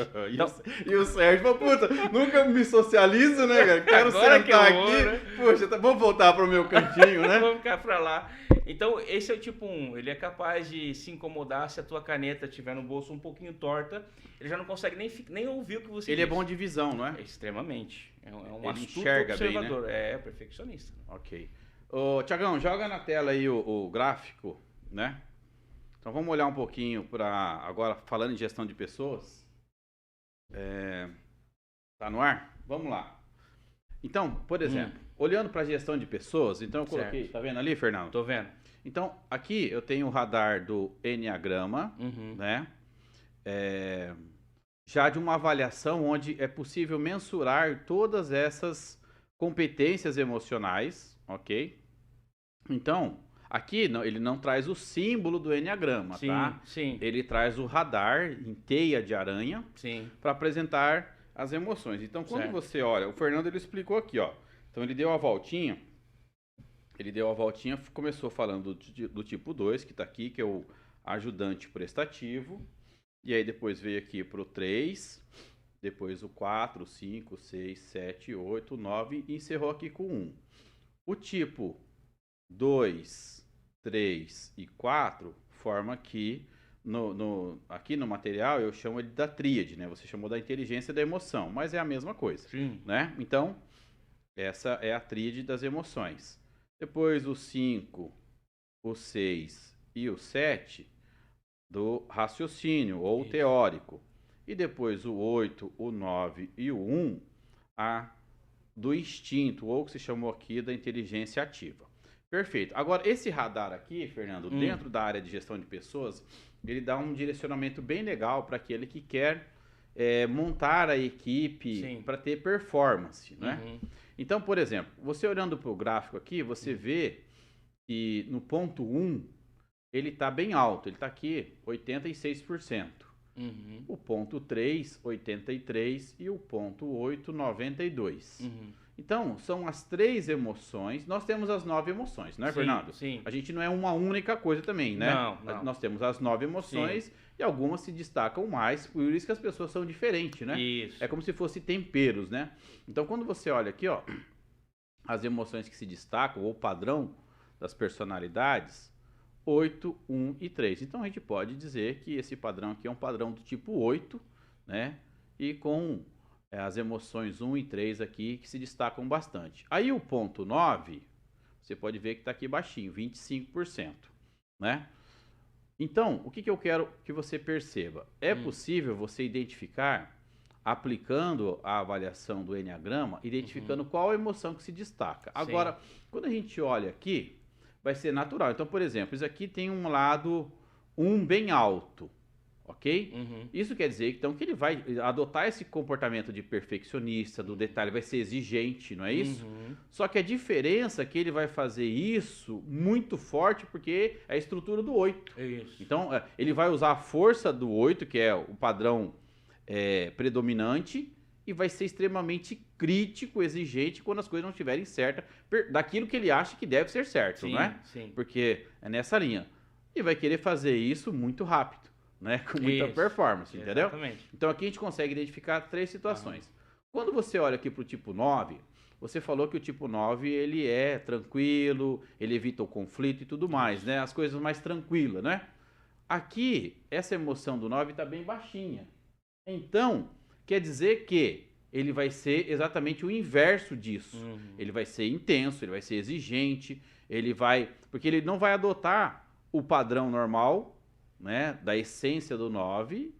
E o Sérgio falou, puta, nunca me socializo, né, cara? Quero Agora sentar que eu vou, aqui. né? Poxa, vamos voltar pro meu cantinho, né? Vamos ficar pra lá. Então, esse é o tipo 1. Ele é capaz de se incomodar se a tua caneta estiver no bolso um pouquinho torta. Ele já não consegue nem ouvir o que você diz. Ele é bom de visão, não é? Extremamente. É um ele astuto enxerga observador. bem, né? É perfeccionista. Ok. Ô, Tiagão, joga na tela aí o gráfico, né? Então vamos olhar um pouquinho para agora, falando em gestão de pessoas. Tá no ar? Vamos lá. Então, por exemplo, olhando para a gestão de pessoas, então eu coloquei, tá vendo ali, Fernando? Tô vendo. Então, aqui eu tenho o radar do Enneagrama, né? Já de uma avaliação onde é possível mensurar todas essas competências emocionais, ok? Então, aqui ele não traz o símbolo do Enneagrama, tá? Sim. Ele traz o radar em teia de aranha para apresentar as emoções. Então, quando você olha, o Fernando ele explicou aqui, ó. Então, ele deu a voltinha, começou falando do tipo 2, que está aqui, que é o ajudante prestativo. E aí depois veio aqui para o 3, depois o 4, 5, 6, 7, 8, 9 e encerrou aqui com 1. O tipo 2, 3 e 4 forma aqui, aqui no material eu chamo ele da tríade, né? Você chamou da inteligência da emoção, mas é a mesma coisa, né? Então, essa é a tríade das emoções. Depois o 5, o 6 e o 7 do raciocínio ou teórico. E depois o 8, o 9 e o 1 do instinto, ou que se chamou aqui da inteligência ativa. Perfeito. Agora, esse radar aqui, Fernando, dentro da área de gestão de pessoas, ele dá um direcionamento bem legal para aquele que quer montar a equipe para ter performance, né? Então, por exemplo, você olhando para o gráfico aqui, você vê que no ponto 1, ele está bem alto, ele está aqui 86%. O ponto 3, 83% e o ponto 8, 92%. Então, são as 3 emoções. Nós temos as 9 emoções, não é, Sim, Fernando? sim. A gente não é uma única coisa também, né? Não. Nós temos as 9 emoções e algumas se destacam mais, por isso que as pessoas são diferentes, né? Isso. É como se fosse temperos, né? Então, quando você olha aqui, ó, as emoções que se destacam, ou padrão das personalidades, 8, 1 e 3. Então, a gente pode dizer que esse padrão aqui é um padrão do tipo 8, né? E com as emoções 1 e 3 aqui que se destacam bastante. Aí o ponto 9, você pode ver que está aqui baixinho, 25%, né? Então, o que eu quero que você perceba? É possível você identificar, aplicando a avaliação do Enneagrama, identificando qual a emoção que se destaca. Agora, quando a gente olha aqui, vai ser natural. Então, por exemplo, isso aqui tem um lado 1 bem alto, ok? Isso quer dizer, então, que ele vai adotar esse comportamento de perfeccionista, do detalhe, vai ser exigente, não é isso? Só que a diferença é que ele vai fazer isso muito forte, porque é a estrutura do 8. Isso. Então, ele vai usar a força do 8, que é o padrão predominante, e vai ser extremamente crítico, exigente, quando as coisas não estiverem certas, daquilo que ele acha que deve ser certo, Sim, não é? sim. Porque é nessa linha. E vai querer fazer isso muito rápido, né? Com muita performance, entendeu? Exatamente. Então aqui a gente consegue identificar 3 situações. Quando você olha aqui para o tipo 9, você falou que o tipo 9 ele é tranquilo, ele evita o conflito e tudo mais, né? As coisas mais tranquilas, né? Aqui, essa emoção do 9 está bem baixinha. Então, quer dizer que ele vai ser exatamente o inverso disso. Ele vai ser intenso, ele vai ser exigente, ele vai... Porque ele não vai adotar o padrão normal, né, da essência do 9,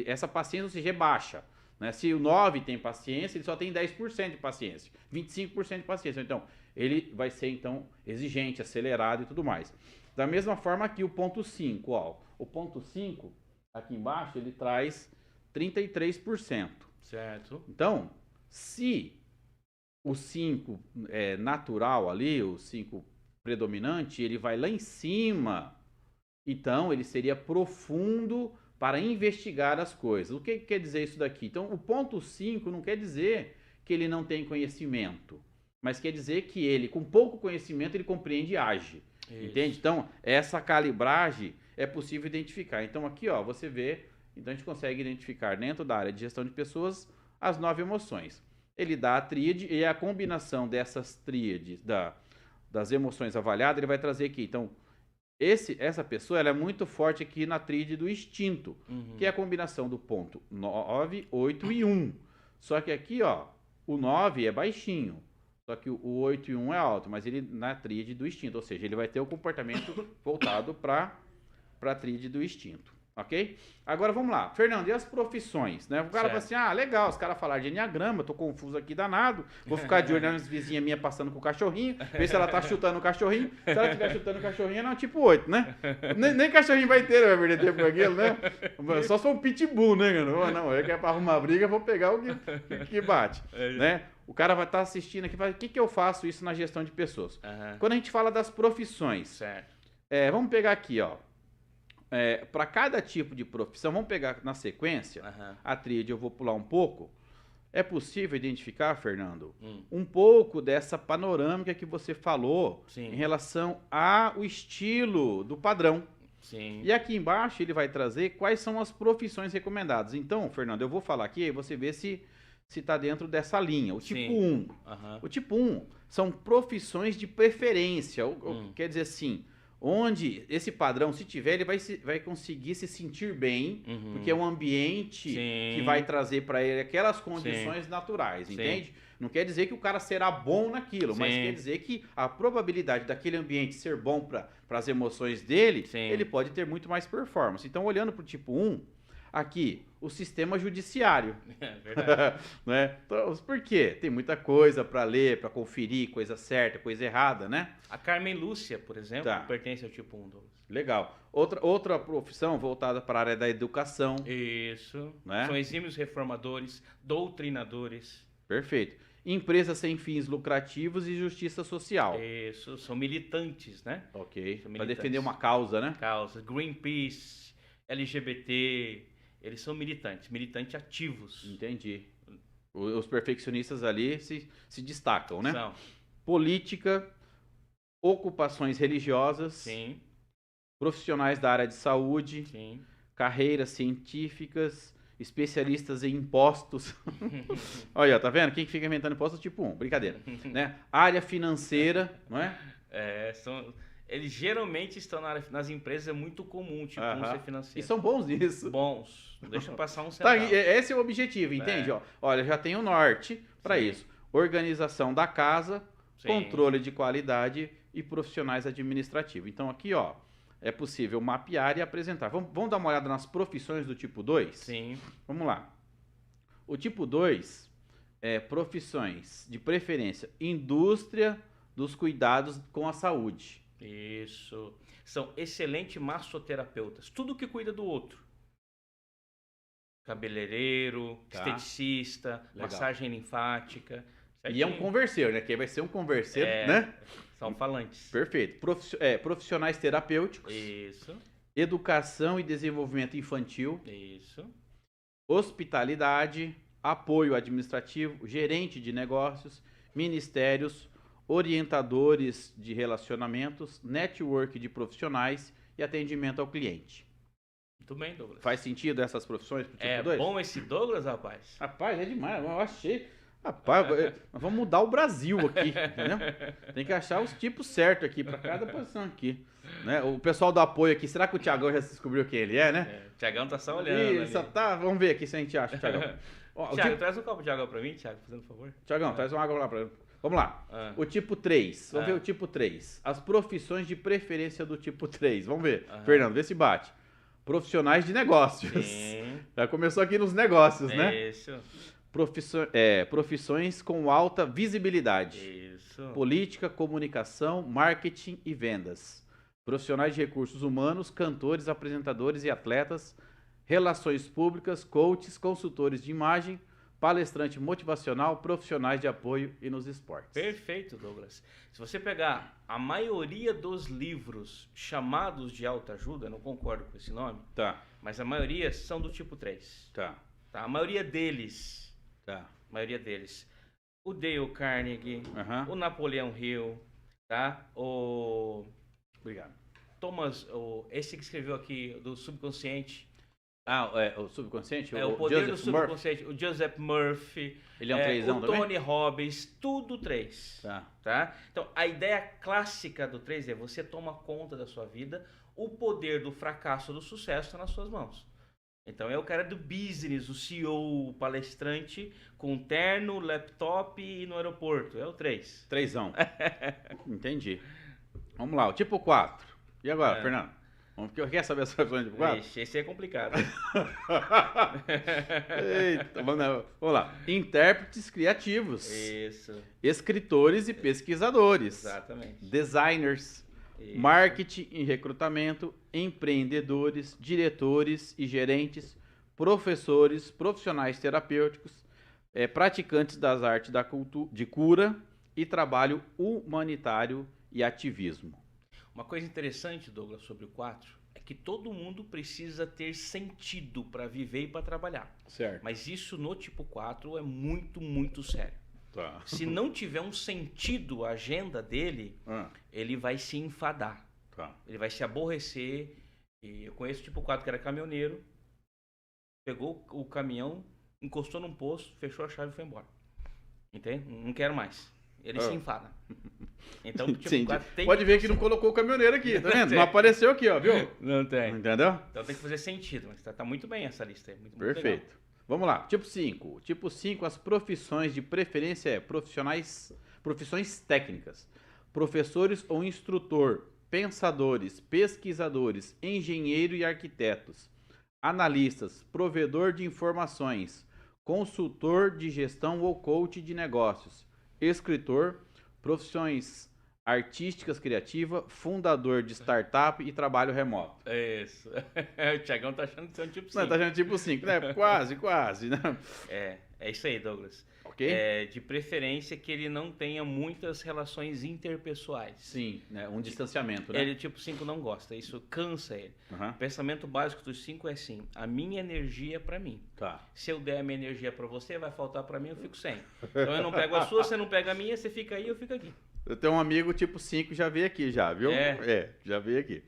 essa paciência, ou seja, é baixa. Né? Se o 9 tem paciência, ele só tem 10% de paciência, 25% de paciência. Então, ele vai ser, então, exigente, acelerado e tudo mais. Da mesma forma aqui, o ponto 5, ó. O ponto 5, aqui embaixo, ele traz 33%. Certo. Então, se o 5 é natural ali, o 5 predominante, ele vai lá em cima, então ele seria profundo para investigar as coisas. O que quer dizer isso daqui? Então, o ponto 5 não quer dizer que ele não tem conhecimento, mas quer dizer que ele, com pouco conhecimento, ele compreende e age. Isso. Entende? Então, essa calibragem é possível identificar. Então, aqui, ó, você vê, então a gente consegue identificar dentro da área de gestão de pessoas as 9 emoções. Ele dá a tríade e a combinação dessas tríades, das emoções avaliadas, ele vai trazer aqui. Então, essa pessoa ela é muito forte aqui na tríade do instinto, que é a combinação do ponto 9, 8 e 1. Só que aqui, ó, o 9 é baixinho, só que o 8 e 1 é alto, mas ele na tríade do instinto, ou seja, ele vai ter o comportamento voltado para a tríade do instinto. Ok? Agora vamos lá. Fernando, e as profissões? Né? O cara fala assim, ah, legal, os caras falaram de enneagrama, eu tô confuso aqui danado, vou ficar de olho nas vizinhas minhas passando com o cachorrinho, ver se ela tá chutando o cachorrinho. Se ela estiver chutando o cachorrinho, não é tipo 8, né? Nem cachorrinho vai ter, vai perder tempo com aquilo, né? Só sou um pitbull, né? Não, eu quero pra arrumar briga, vou pegar o que bate, né? O cara vai estar assistindo aqui e fala, o que eu faço isso na gestão de pessoas? Quando a gente fala das profissões, certo. Vamos pegar aqui, ó. Para cada tipo de profissão, vamos pegar na sequência, a tríade eu vou pular um pouco. É possível identificar, Fernando, um pouco dessa panorâmica que você falou em relação ao estilo do padrão. Sim. E aqui embaixo ele vai trazer quais são as profissões recomendadas. Então, Fernando, eu vou falar aqui e você vê se está dentro dessa linha. O tipo 1. O tipo 1 são profissões de preferência. Quer dizer assim, onde esse padrão, se tiver, ele vai conseguir se sentir bem, porque é um ambiente que vai trazer para ele aquelas condições naturais, entende? Não quer dizer que o cara será bom naquilo, mas quer dizer que a probabilidade daquele ambiente ser bom para as emoções dele, ele pode ter muito mais performance. Então, olhando para o tipo 1, aqui, o sistema judiciário. É verdade. Né? Então, por quê? Tem muita coisa para ler, para conferir, coisa certa, coisa errada, né? A Carmen Lúcia, por exemplo, pertence ao tipo 1, Douglas. Legal. Outra profissão voltada para a área da educação. Isso. Né? São exímios reformadores, doutrinadores. Perfeito. Empresas sem fins lucrativos e justiça social. Isso. São militantes, né? Ok. Para defender uma causa, né? Causas. Greenpeace, LGBT... Eles são militantes ativos. Entendi. Os perfeccionistas ali se destacam, né? São. Política, ocupações religiosas, Sim, profissionais da área de saúde, sim. carreiras científicas, especialistas em impostos. Olha, tá vendo? Quem fica inventando impostos tipo 1, brincadeira, né? Área financeira, não é? Eles geralmente estão nas empresas, é muito comum, tipo, um ser E financeiro. são bons nisso. Bons. Não deixa passar um Tá, centavo. esse é o objetivo, entende? Ó, olha, já tem o norte para Sim. isso. Organização da casa, Sim. controle de qualidade e profissionais administrativos. Então aqui, ó, é possível mapear e apresentar. Vamos dar uma olhada nas profissões do tipo 2? Sim. Vamos lá. O tipo 2 é profissões, de preferência, indústria dos cuidados com a saúde. Isso. São excelentes massoterapeutas. Tudo que cuida do outro. Cabeleireiro, Tá. esteticista, Legal. massagem linfática. E é um certinho. converseiro, né? Que vai ser um converseiro, né? São falantes. Perfeito. Profissionais terapêuticos, Isso. educação e desenvolvimento infantil, Isso. hospitalidade, apoio administrativo, gerente de negócios, ministérios, orientadores de relacionamentos, network de profissionais e atendimento ao cliente. Muito bem, Douglas. Faz sentido essas profissões pro tipo É 2? bom esse Douglas, rapaz? Rapaz, é demais. Eu achei. Rapaz, nós vamos mudar o Brasil aqui, entendeu? Tem que achar os tipos certos aqui para cada posição aqui. Né? O pessoal do apoio aqui, será que o Thiagão já descobriu quem ele é, né? O Thiagão tá só olhando. Ih, ali. só tá. Vamos ver aqui se a gente acha, Thiagão. Ó, o Thiago, tipo- traz um copo de água pra mim, Thiago, fazendo um favor. Thiagão, traz uma água lá pra ele. Vamos lá. Ah. O tipo 3. Vamos Ah. ver o tipo 3. As profissões de preferência do tipo 3. Vamos ver. Aham. Fernando, vê se bate. Profissionais de negócios. Sim. Já começou aqui nos negócios, né? Isso. Profissões com alta visibilidade. Isso. Política, comunicação, marketing e vendas. Profissionais de recursos humanos, cantores, apresentadores e atletas, relações públicas, coaches, consultores de imagem, palestrante motivacional, profissionais de apoio e nos esportes. Perfeito, Douglas. Se você pegar a maioria dos livros chamados de autoajuda, eu não concordo com esse nome, Tá, mas a maioria são do tipo 3. tá, Tá? A maioria deles. tá. O Dale Carnegie, Aham. o Napoleão Hill, tá? O Obrigado. Thomas, esse que escreveu aqui do subconsciente, O subconsciente? o poder do Joseph Murphy? subconsciente, o Joseph Murphy, Ele é um trêsão o também? Tony Robbins, tudo 3. Tá. Tá? Então, a ideia clássica do 3 é você toma conta da sua vida, o poder do fracasso ou do sucesso está nas suas mãos. Então, é o cara do business, o CEO, o palestrante, com terno, laptop e no aeroporto. É o 3. Trêsão. Entendi. Vamos lá, o tipo 4. E agora, Fernando? Quer saber as profissões do tipo 4? Ixi, esse é complicado. Eita, vamos lá. Intérpretes criativos, Isso, escritores e pesquisadores, exatamente. designers, Isso. marketing e recrutamento, empreendedores, diretores e gerentes, professores, profissionais terapêuticos, praticantes das artes de cura e trabalho humanitário e ativismo. Uma coisa interessante, Douglas, sobre o 4 é que todo mundo precisa ter sentido para viver e para trabalhar. Certo. Mas isso no tipo 4 é muito, muito sério. Tá. Se não tiver um sentido a agenda dele, Ah, ele vai se enfadar. tá. Ele vai se aborrecer. E eu conheço o tipo 4 que era caminhoneiro, pegou o caminhão, encostou num posto, fechou a chave e foi embora. Entende? Não quero mais. Ele se enfada. Então, o tipo Entendi. 4 tem Pode ver que não colocou o caminhoneiro aqui, tá vendo? Não apareceu aqui, ó, viu? Não tem. Entendeu? Então tem que fazer sentido, mas tá muito bem essa lista aí. Muito legal. Perfeito. Vamos lá. Tipo 5. Tipo 5, as profissões de preferência profissões técnicas. Professores ou instrutor, pensadores, pesquisadores, engenheiro e arquitetos, analistas, provedor de informações, consultor de gestão ou coach de negócios, escritor, profissões artísticas criativas, fundador de startup e trabalho remoto. Isso. O Thiagão tá achando que você é um tipo 5. Não, tá achando tipo 5, né? Quase, né? É isso aí, Douglas. Ok? De preferência que ele não tenha muitas relações interpessoais. Sim, né? Um distanciamento, né? Ele, tipo 5, não gosta. Isso cansa ele. Uhum. O pensamento básico dos 5 é assim: a minha energia é pra mim. Tá. Se eu der a minha energia pra você, vai faltar pra mim, eu fico sem. Então eu não pego a sua, você não pega a minha, você fica aí, eu fico aqui. Eu tenho um amigo tipo 5, já veio aqui já, viu? É. Já veio aqui.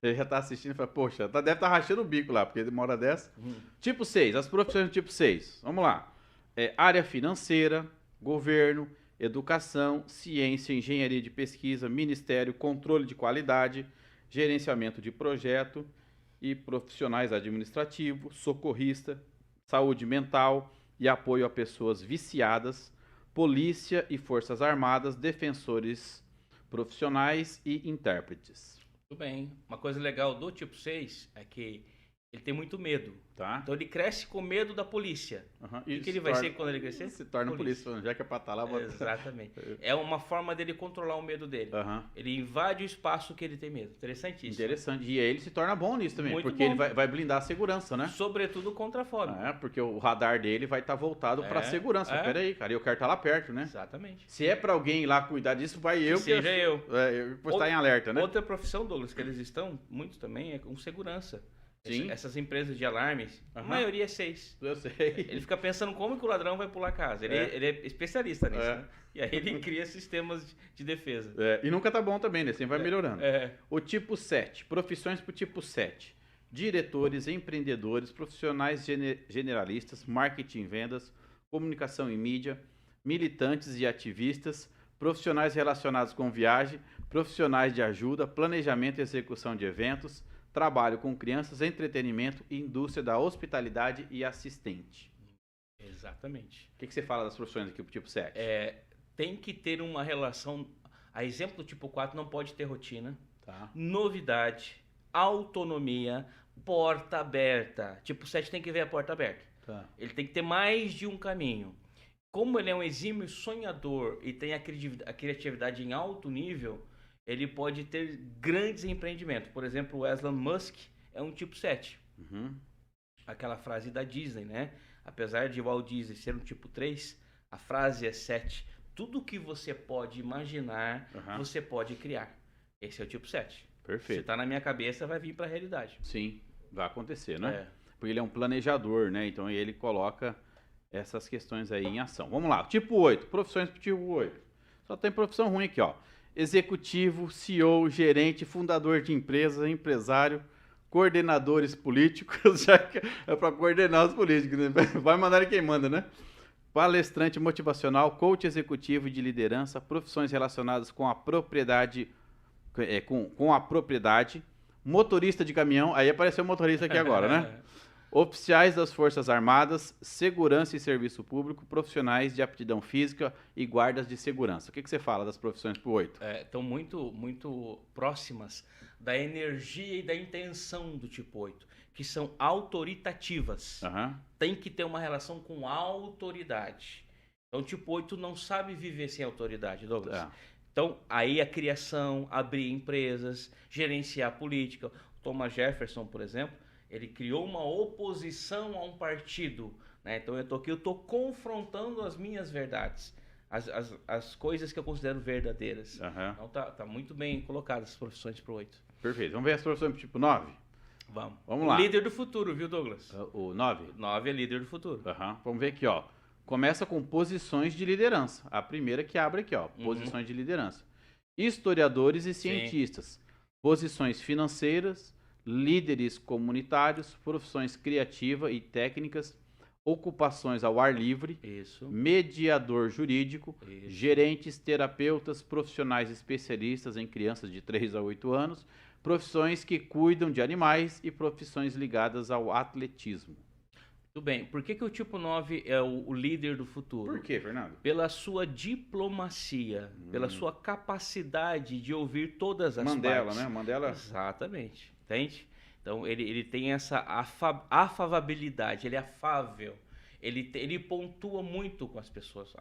Ele já tá assistindo e fala, poxa, deve estar rachando o bico lá, porque demora dessa. Tipo 6, as profissões do tipo 6. Vamos lá. Área financeira, governo, educação, ciência, engenharia de pesquisa, ministério, controle de qualidade, gerenciamento de projeto e profissionais administrativos, socorrista, saúde mental e apoio a pessoas viciadas, polícia e forças armadas, defensores profissionais e intérpretes. Tudo bem. Uma coisa legal do tipo 6 é que ele tem muito medo. Tá? Então ele cresce com medo da polícia. Uhum. O que ele vai ser quando ele crescer? Se torna polícia. Já que é pra estar lá, bota... Exatamente. É uma forma dele controlar o medo dele. Uhum. Ele invade o espaço que ele tem medo. Interessantíssimo. Interessante. E aí ele se torna bom nisso também, Muito porque bom. ele vai blindar a segurança, né? Sobretudo contra a fome. Porque o radar dele vai estar voltado pra segurança. Pera aí, cara, eu quero estar lá perto, né? Exatamente. Se é pra alguém ir lá cuidar disso, vai eu. Seja eu. Eu vou estar em alerta, né? Outra profissão, Douglas, que eles estão muito também é com segurança. Sim. Essas empresas de alarmes, a maioria é 6. Eu sei. Ele fica pensando como que o ladrão vai pular a casa. Ele é especialista nisso, né? E aí ele cria sistemas de defesa. E nunca tá bom também, né? Sempre vai melhorando. É. O tipo 7. Profissões pro tipo 7. Diretores, empreendedores, profissionais generalistas, marketing e vendas, comunicação e mídia, militantes e ativistas, profissionais relacionados com viagem, profissionais de ajuda, planejamento e execução de eventos, trabalho com crianças, entretenimento, indústria da hospitalidade e assistente. Exatamente. O que você fala das profissões aqui pro tipo 7? Tem que ter uma relação. A exemplo do tipo 4 não pode ter rotina, Tá. novidade, autonomia, porta aberta. Tipo 7 tem que ver a porta aberta. Tá. Ele tem que ter mais de um caminho. Como ele é um exímio sonhador e tem a criatividade em alto nível, ele pode ter grandes empreendimentos. Por exemplo, o Elon Musk é um tipo 7. Uhum. Aquela frase da Disney, né? Apesar de Walt Disney ser um tipo 3, a frase é 7. Tudo que você pode imaginar, você pode criar. Esse é o tipo 7. Perfeito. Se tá na minha cabeça, vai vir para a realidade. Sim, vai acontecer, né? Porque ele é um planejador, né? Então ele coloca essas questões aí em ação. Vamos lá, tipo 8, profissões pro tipo 8. Só tem profissão ruim aqui, ó. Executivo, CEO, gerente, fundador de empresa, empresário, coordenadores políticos, já que é para coordenar os políticos, né? Vai mandar quem manda, né? Palestrante motivacional, coach executivo de liderança, profissões relacionadas com a propriedade, com a propriedade, motorista de caminhão, aí apareceu o motorista aqui agora, né? Oficiais das Forças Armadas, segurança e serviço público, profissionais de aptidão física e guardas de segurança. O que você fala das profissões pro 8? Estão muito, muito próximas da energia e da intenção do tipo 8, que são autoritativas. Tem que ter uma relação com autoridade. Então o tipo 8 não sabe viver sem autoridade, Douglas. Então aí a criação, abrir empresas, gerenciar a política. O Thomas Jefferson, por exemplo, ele criou uma oposição a um partido, né? Então eu estou confrontando as minhas verdades, as coisas que eu considero verdadeiras. Então tá muito bem colocadas as profissões pro 8. Perfeito. Vamos ver as profissões pro tipo 9? Vamos lá. Líder do futuro, viu, Douglas? O 9? 9 é líder do futuro. Vamos ver aqui, ó. Começa com posições de liderança. A primeira que abre aqui, ó. Posições de liderança. Historiadores e cientistas. Posições financeiras, líderes comunitários, profissões criativas e técnicas, ocupações ao ar livre, mediador jurídico, gerentes, terapeutas, profissionais especialistas em crianças de 3 a 8 anos, profissões que cuidam de animais e profissões ligadas ao atletismo. Tudo bem. Por que o tipo 9 é o líder do futuro? Por quê, Fernando? Pela sua diplomacia, pela sua capacidade de ouvir todas as partes. Né? Mandela. Exatamente. Entende? Então ele tem essa afabilidade, ele é afável, ele pontua muito com as pessoas.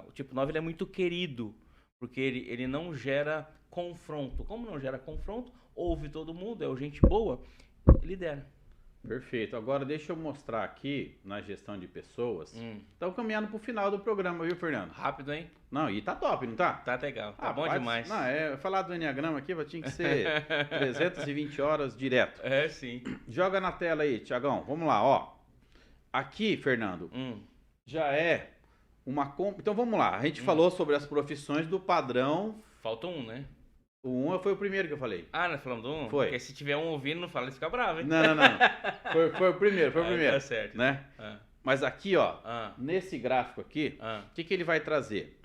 O tipo 9 ele é muito querido, porque ele não gera confronto. Como não gera confronto, ouve todo mundo, é gente boa, lidera. Perfeito. Agora deixa eu mostrar aqui na gestão de pessoas. Estamos caminhando para o final do programa, viu, Fernando? Rápido, hein? Não, e tá top, não tá? Tá legal, tá bom demais. Não, falar do Enneagrama aqui tinha que ser 320 horas direto. É, sim. Joga na tela aí, Tiagão. Vamos lá, ó. Aqui, Fernando, já é uma... Então vamos lá, a gente falou sobre as profissões do padrão. Falta um, né? O 1 foi o primeiro que eu falei. Ah, nós falamos do 1? Foi. Porque se tiver um ouvindo, não fala, ele fica bravo, hein? Não. Foi o primeiro, Tá certo. Né? Mas aqui, ó, nesse gráfico aqui, o que ele vai trazer?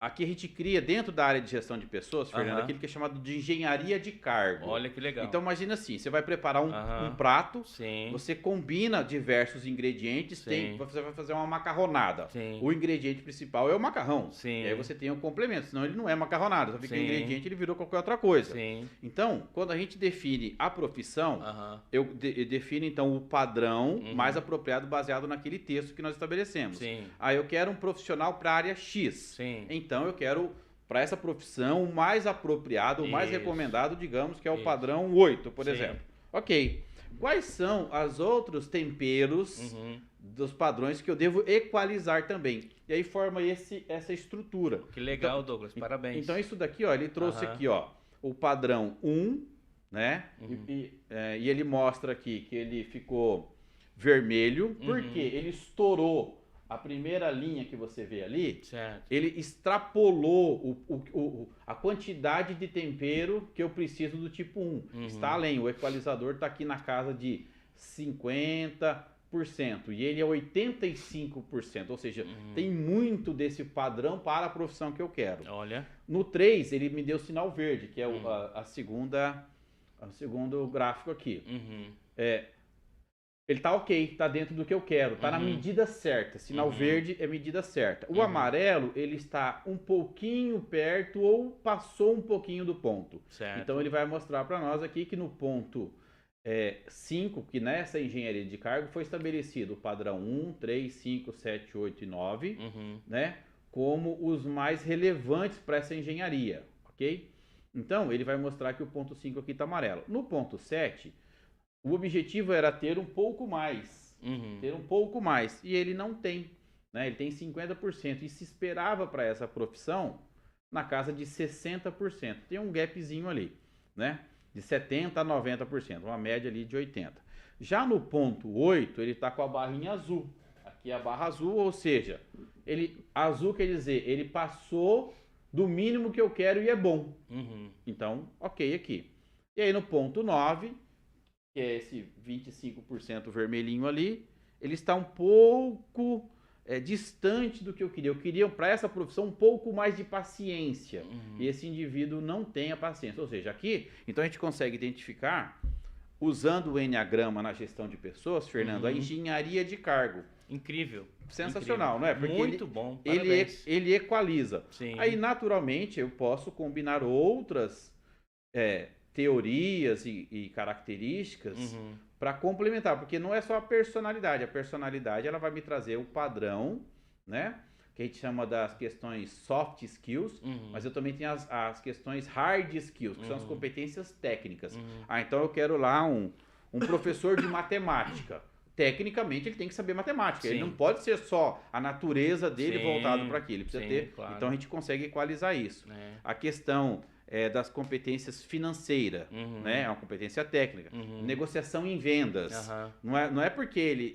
Aqui a gente cria dentro da área de gestão de pessoas, Fernando, aquilo que é chamado de engenharia de cargo. Olha que legal. Então imagina assim, você vai preparar um prato, Sim. você combina diversos ingredientes, você vai fazer uma macarronada. Sim. O ingrediente principal é o macarrão. Sim. E aí você tem o complemento, senão ele não é macarronada, só fica ingrediente, ele virou qualquer outra coisa. Sim. Então, quando a gente define a profissão, eu defino então o padrão mais apropriado baseado naquele texto que nós estabelecemos. Sim. Aí eu quero um profissional para a área X. Sim. Então eu quero, para essa profissão, o mais apropriado, o mais recomendado, digamos, que é o padrão 8, por exemplo. Ok. Quais são os outros temperos dos padrões que eu devo equalizar também? E aí forma essa estrutura. Que legal, então, Douglas. Parabéns. Então isso daqui, ó, ele trouxe aqui, ó, o padrão 1, né? E ele mostra aqui que ele ficou vermelho, porque ele estourou a primeira linha que você vê ali, ele extrapolou a quantidade de tempero que eu preciso do tipo 1. Está além, o equalizador está aqui na casa de 50%, e ele é 85%, ou seja, tem muito desse padrão para a profissão que eu quero. Olha. No 3, ele me deu sinal verde, que é o segundo gráfico aqui. Ele tá ok, tá dentro do que eu quero, tá na medida certa. Sinal verde é medida certa. O amarelo, ele está um pouquinho perto ou passou um pouquinho do ponto. Certo. Então ele vai mostrar para nós aqui que no ponto 5, que nessa engenharia de cargo foi estabelecido o padrão 1, 3, 5, 7, 8 e 9, né, como os mais relevantes para essa engenharia, ok? Então ele vai mostrar que o ponto 5 aqui está amarelo. No ponto 7... o objetivo era ter um pouco mais, e ele não tem, né? Ele tem 50%, e se esperava para essa profissão na casa de 60%. Tem um gapzinho ali, né? De 70% a 90%, uma média ali de 80%. Já no ponto 8, ele está com a barrinha azul. Aqui é a barra azul, ou seja, azul quer dizer, ele passou do mínimo que eu quero e é bom. Então, ok aqui. E aí no ponto 9... que é esse 25% vermelhinho ali, ele está um pouco distante do que eu queria. Eu queria, para essa profissão, um pouco mais de paciência. E esse indivíduo não tem a paciência. Ou seja, aqui, então a gente consegue identificar, usando o Enneagrama na gestão de pessoas, Fernando, a engenharia de cargo. Incrível. Sensacional, incrível. Não é? Porque muito bom. Parabéns. Ele equaliza. Sim. Aí, naturalmente, eu posso combinar outras teorias e características para complementar, porque não é só a personalidade ela vai me trazer o padrão, né, que a gente chama das questões soft skills, mas eu também tenho as questões hard skills, que são as competências técnicas. Então eu quero lá um professor de matemática. Tecnicamente ele tem que saber matemática. Ele não pode ser só a natureza dele voltado para aquilo. Ele precisa ter. Claro. Então a gente consegue equalizar isso. A questão das competências financeiras, né? É uma competência técnica. Negociação em vendas. Não é porque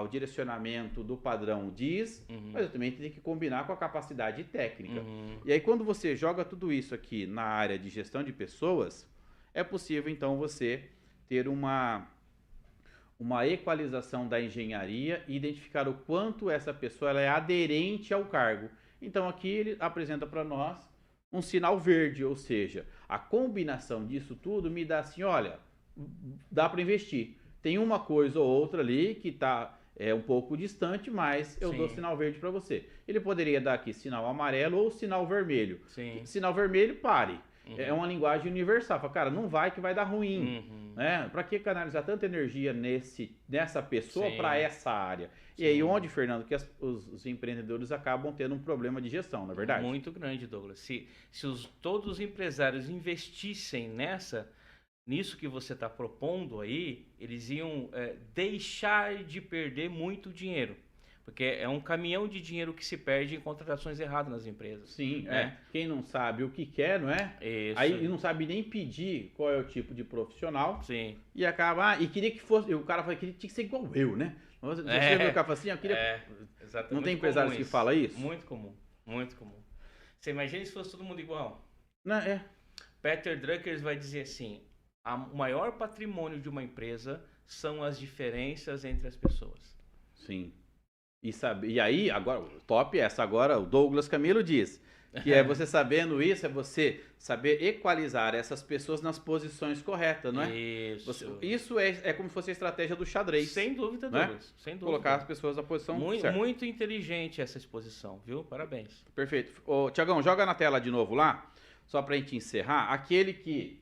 o direcionamento do padrão diz, mas eu também tenho que combinar com a capacidade técnica. E aí quando você joga tudo isso aqui na área de gestão de pessoas, é possível então você ter uma equalização da engenharia e identificar o quanto essa pessoa ela é aderente ao cargo. Então aqui ele apresenta para nós um sinal verde, ou seja, a combinação disso tudo me dá assim, olha, dá para investir. Tem uma coisa ou outra ali que está um pouco distante, mas eu dou sinal verde para você. Ele poderia dar aqui sinal amarelo ou sinal vermelho. Sinal vermelho, pare. É uma linguagem universal. Fala, cara, não vai que vai dar ruim. Né? Para que canalizar tanta energia nessa pessoa para essa área? E aí onde, Fernando, que os empreendedores acabam tendo um problema de gestão, não é verdade? Muito grande, Douglas. Se todos os empresários investissem nessa, nisso que você está propondo aí, eles iam deixar de perder muito dinheiro. Porque é um caminhão de dinheiro que se perde em contratações erradas nas empresas. Sim, né? Quem não sabe o que quer, não é? Isso. Aí não sabe nem pedir qual é o tipo de profissional. Sim. E acaba. E queria que fosse. O cara falou que tinha que ser igual eu, né? Você viu o cara fala assim, eu queria. Exatamente. Não tem empresários que falam isso? Muito comum. Muito comum. Você imagina se fosse todo mundo igual? Não, Peter Drucker vai dizer assim: o maior patrimônio de uma empresa são as diferenças entre as pessoas. Sim. E aí, agora, top essa, agora o Douglas Camilo diz, que é você sabendo isso, é você saber equalizar essas pessoas nas posições corretas, não é? Isso é como se fosse a estratégia do xadrez. Sem dúvida, Douglas. Sem dúvida. Colocar as pessoas na posição certa. Muito inteligente essa exposição, viu? Parabéns. Perfeito. Ô, Tiagão, joga na tela de novo lá, só pra gente encerrar. Aquele que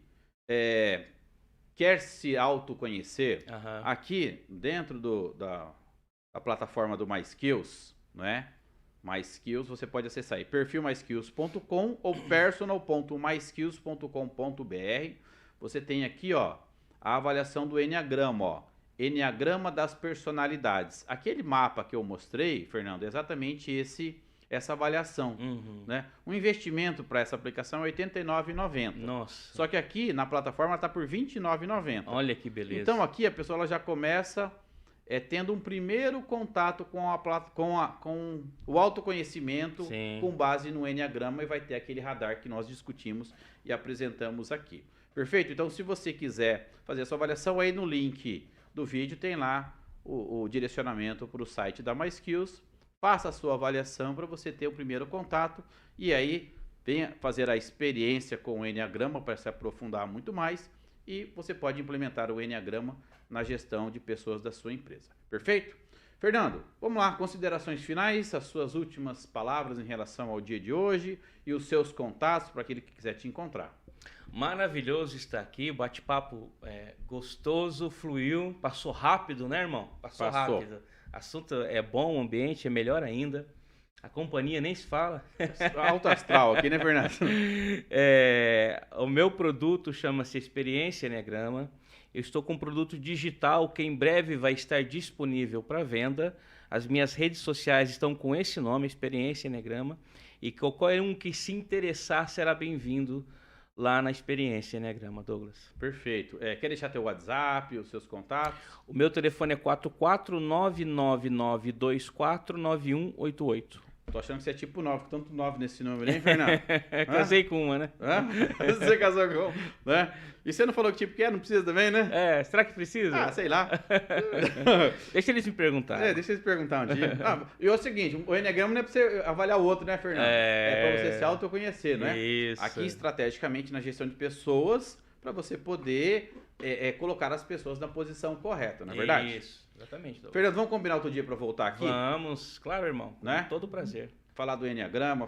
quer se autoconhecer, aqui dentro da plataforma do MySkills, não é? MySkills, você pode acessar aí perfilmyskills.com ou personal.myskills.com.br. Você tem aqui, ó, a avaliação do Enneagrama, ó. Enneagrama das personalidades. Aquele mapa que eu mostrei, Fernando, é exatamente essa avaliação, né? O investimento para essa aplicação é R$ 89,90. Nossa. Só que aqui na plataforma está por R$ 29,90. Olha que beleza. Então aqui a pessoa ela já começa tendo um primeiro contato com o autoconhecimento. Sim. Com base no Enneagrama, e vai ter aquele radar que nós discutimos e apresentamos aqui. Perfeito? Então, se você quiser fazer a sua avaliação, aí no link do vídeo tem lá o direcionamento para o site da MySkills. Faça a sua avaliação para você ter o primeiro contato e aí venha fazer a experiência com o Enneagrama para se aprofundar muito mais, e você pode implementar o Enneagrama na gestão de pessoas da sua empresa. Perfeito? Fernando, vamos lá, considerações finais, as suas últimas palavras em relação ao dia de hoje e os seus contatos para aquele que quiser te encontrar. Maravilhoso estar aqui, o bate-papo gostoso, fluiu, passou rápido, né, irmão? Passou rápido. O assunto é bom, o ambiente é melhor ainda. A companhia nem se fala. Alto astral aqui, né, Fernando? O meu produto chama-se Experiência Enneagrama. Eu estou com um produto digital que em breve vai estar disponível para venda. As minhas redes sociais estão com esse nome, Experiência Enneagrama. E qualquer um que se interessar será bem-vindo lá na Experiência Enneagrama, Douglas. Perfeito. Quer deixar teu WhatsApp, os seus contatos? O meu telefone é 44999249188. Tô achando que você é tipo 9, tanto 9 nesse número, hein, Fernando? Casei com uma, né? Você casou com uma, né? E você não falou que tipo que é? Não precisa também, né? Será que precisa? Ah, sei lá. Deixa eles me perguntar. Deixa eles perguntar um dia. E é o seguinte, o Enneagrama não é pra você avaliar o outro, né, Fernando? É pra você se autoconhecer, né? Isso. Aqui, estrategicamente, na gestão de pessoas, para você poder colocar as pessoas na posição correta, não é verdade? Isso. Exatamente, Douglas. Fernando, vamos combinar outro dia para voltar aqui? Vamos, claro, irmão. Né? Com todo prazer. Falar do Enneagrama,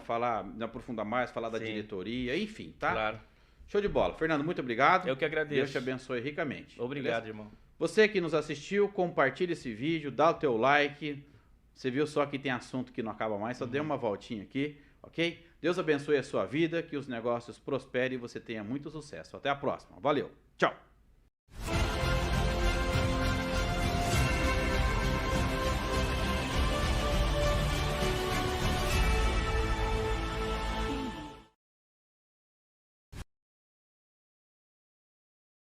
aprofundar mais, falar da diretoria, enfim, tá? Claro. Show de bola. Fernando, muito obrigado. Eu que agradeço. Deus te abençoe ricamente. Obrigado, irmão. Você que nos assistiu, compartilha esse vídeo, dá o teu like. Você viu só que tem assunto que não acaba mais, só dê uma voltinha aqui, ok? Deus abençoe a sua vida, que os negócios prosperem e você tenha muito sucesso. Até a próxima. Valeu. Tchau.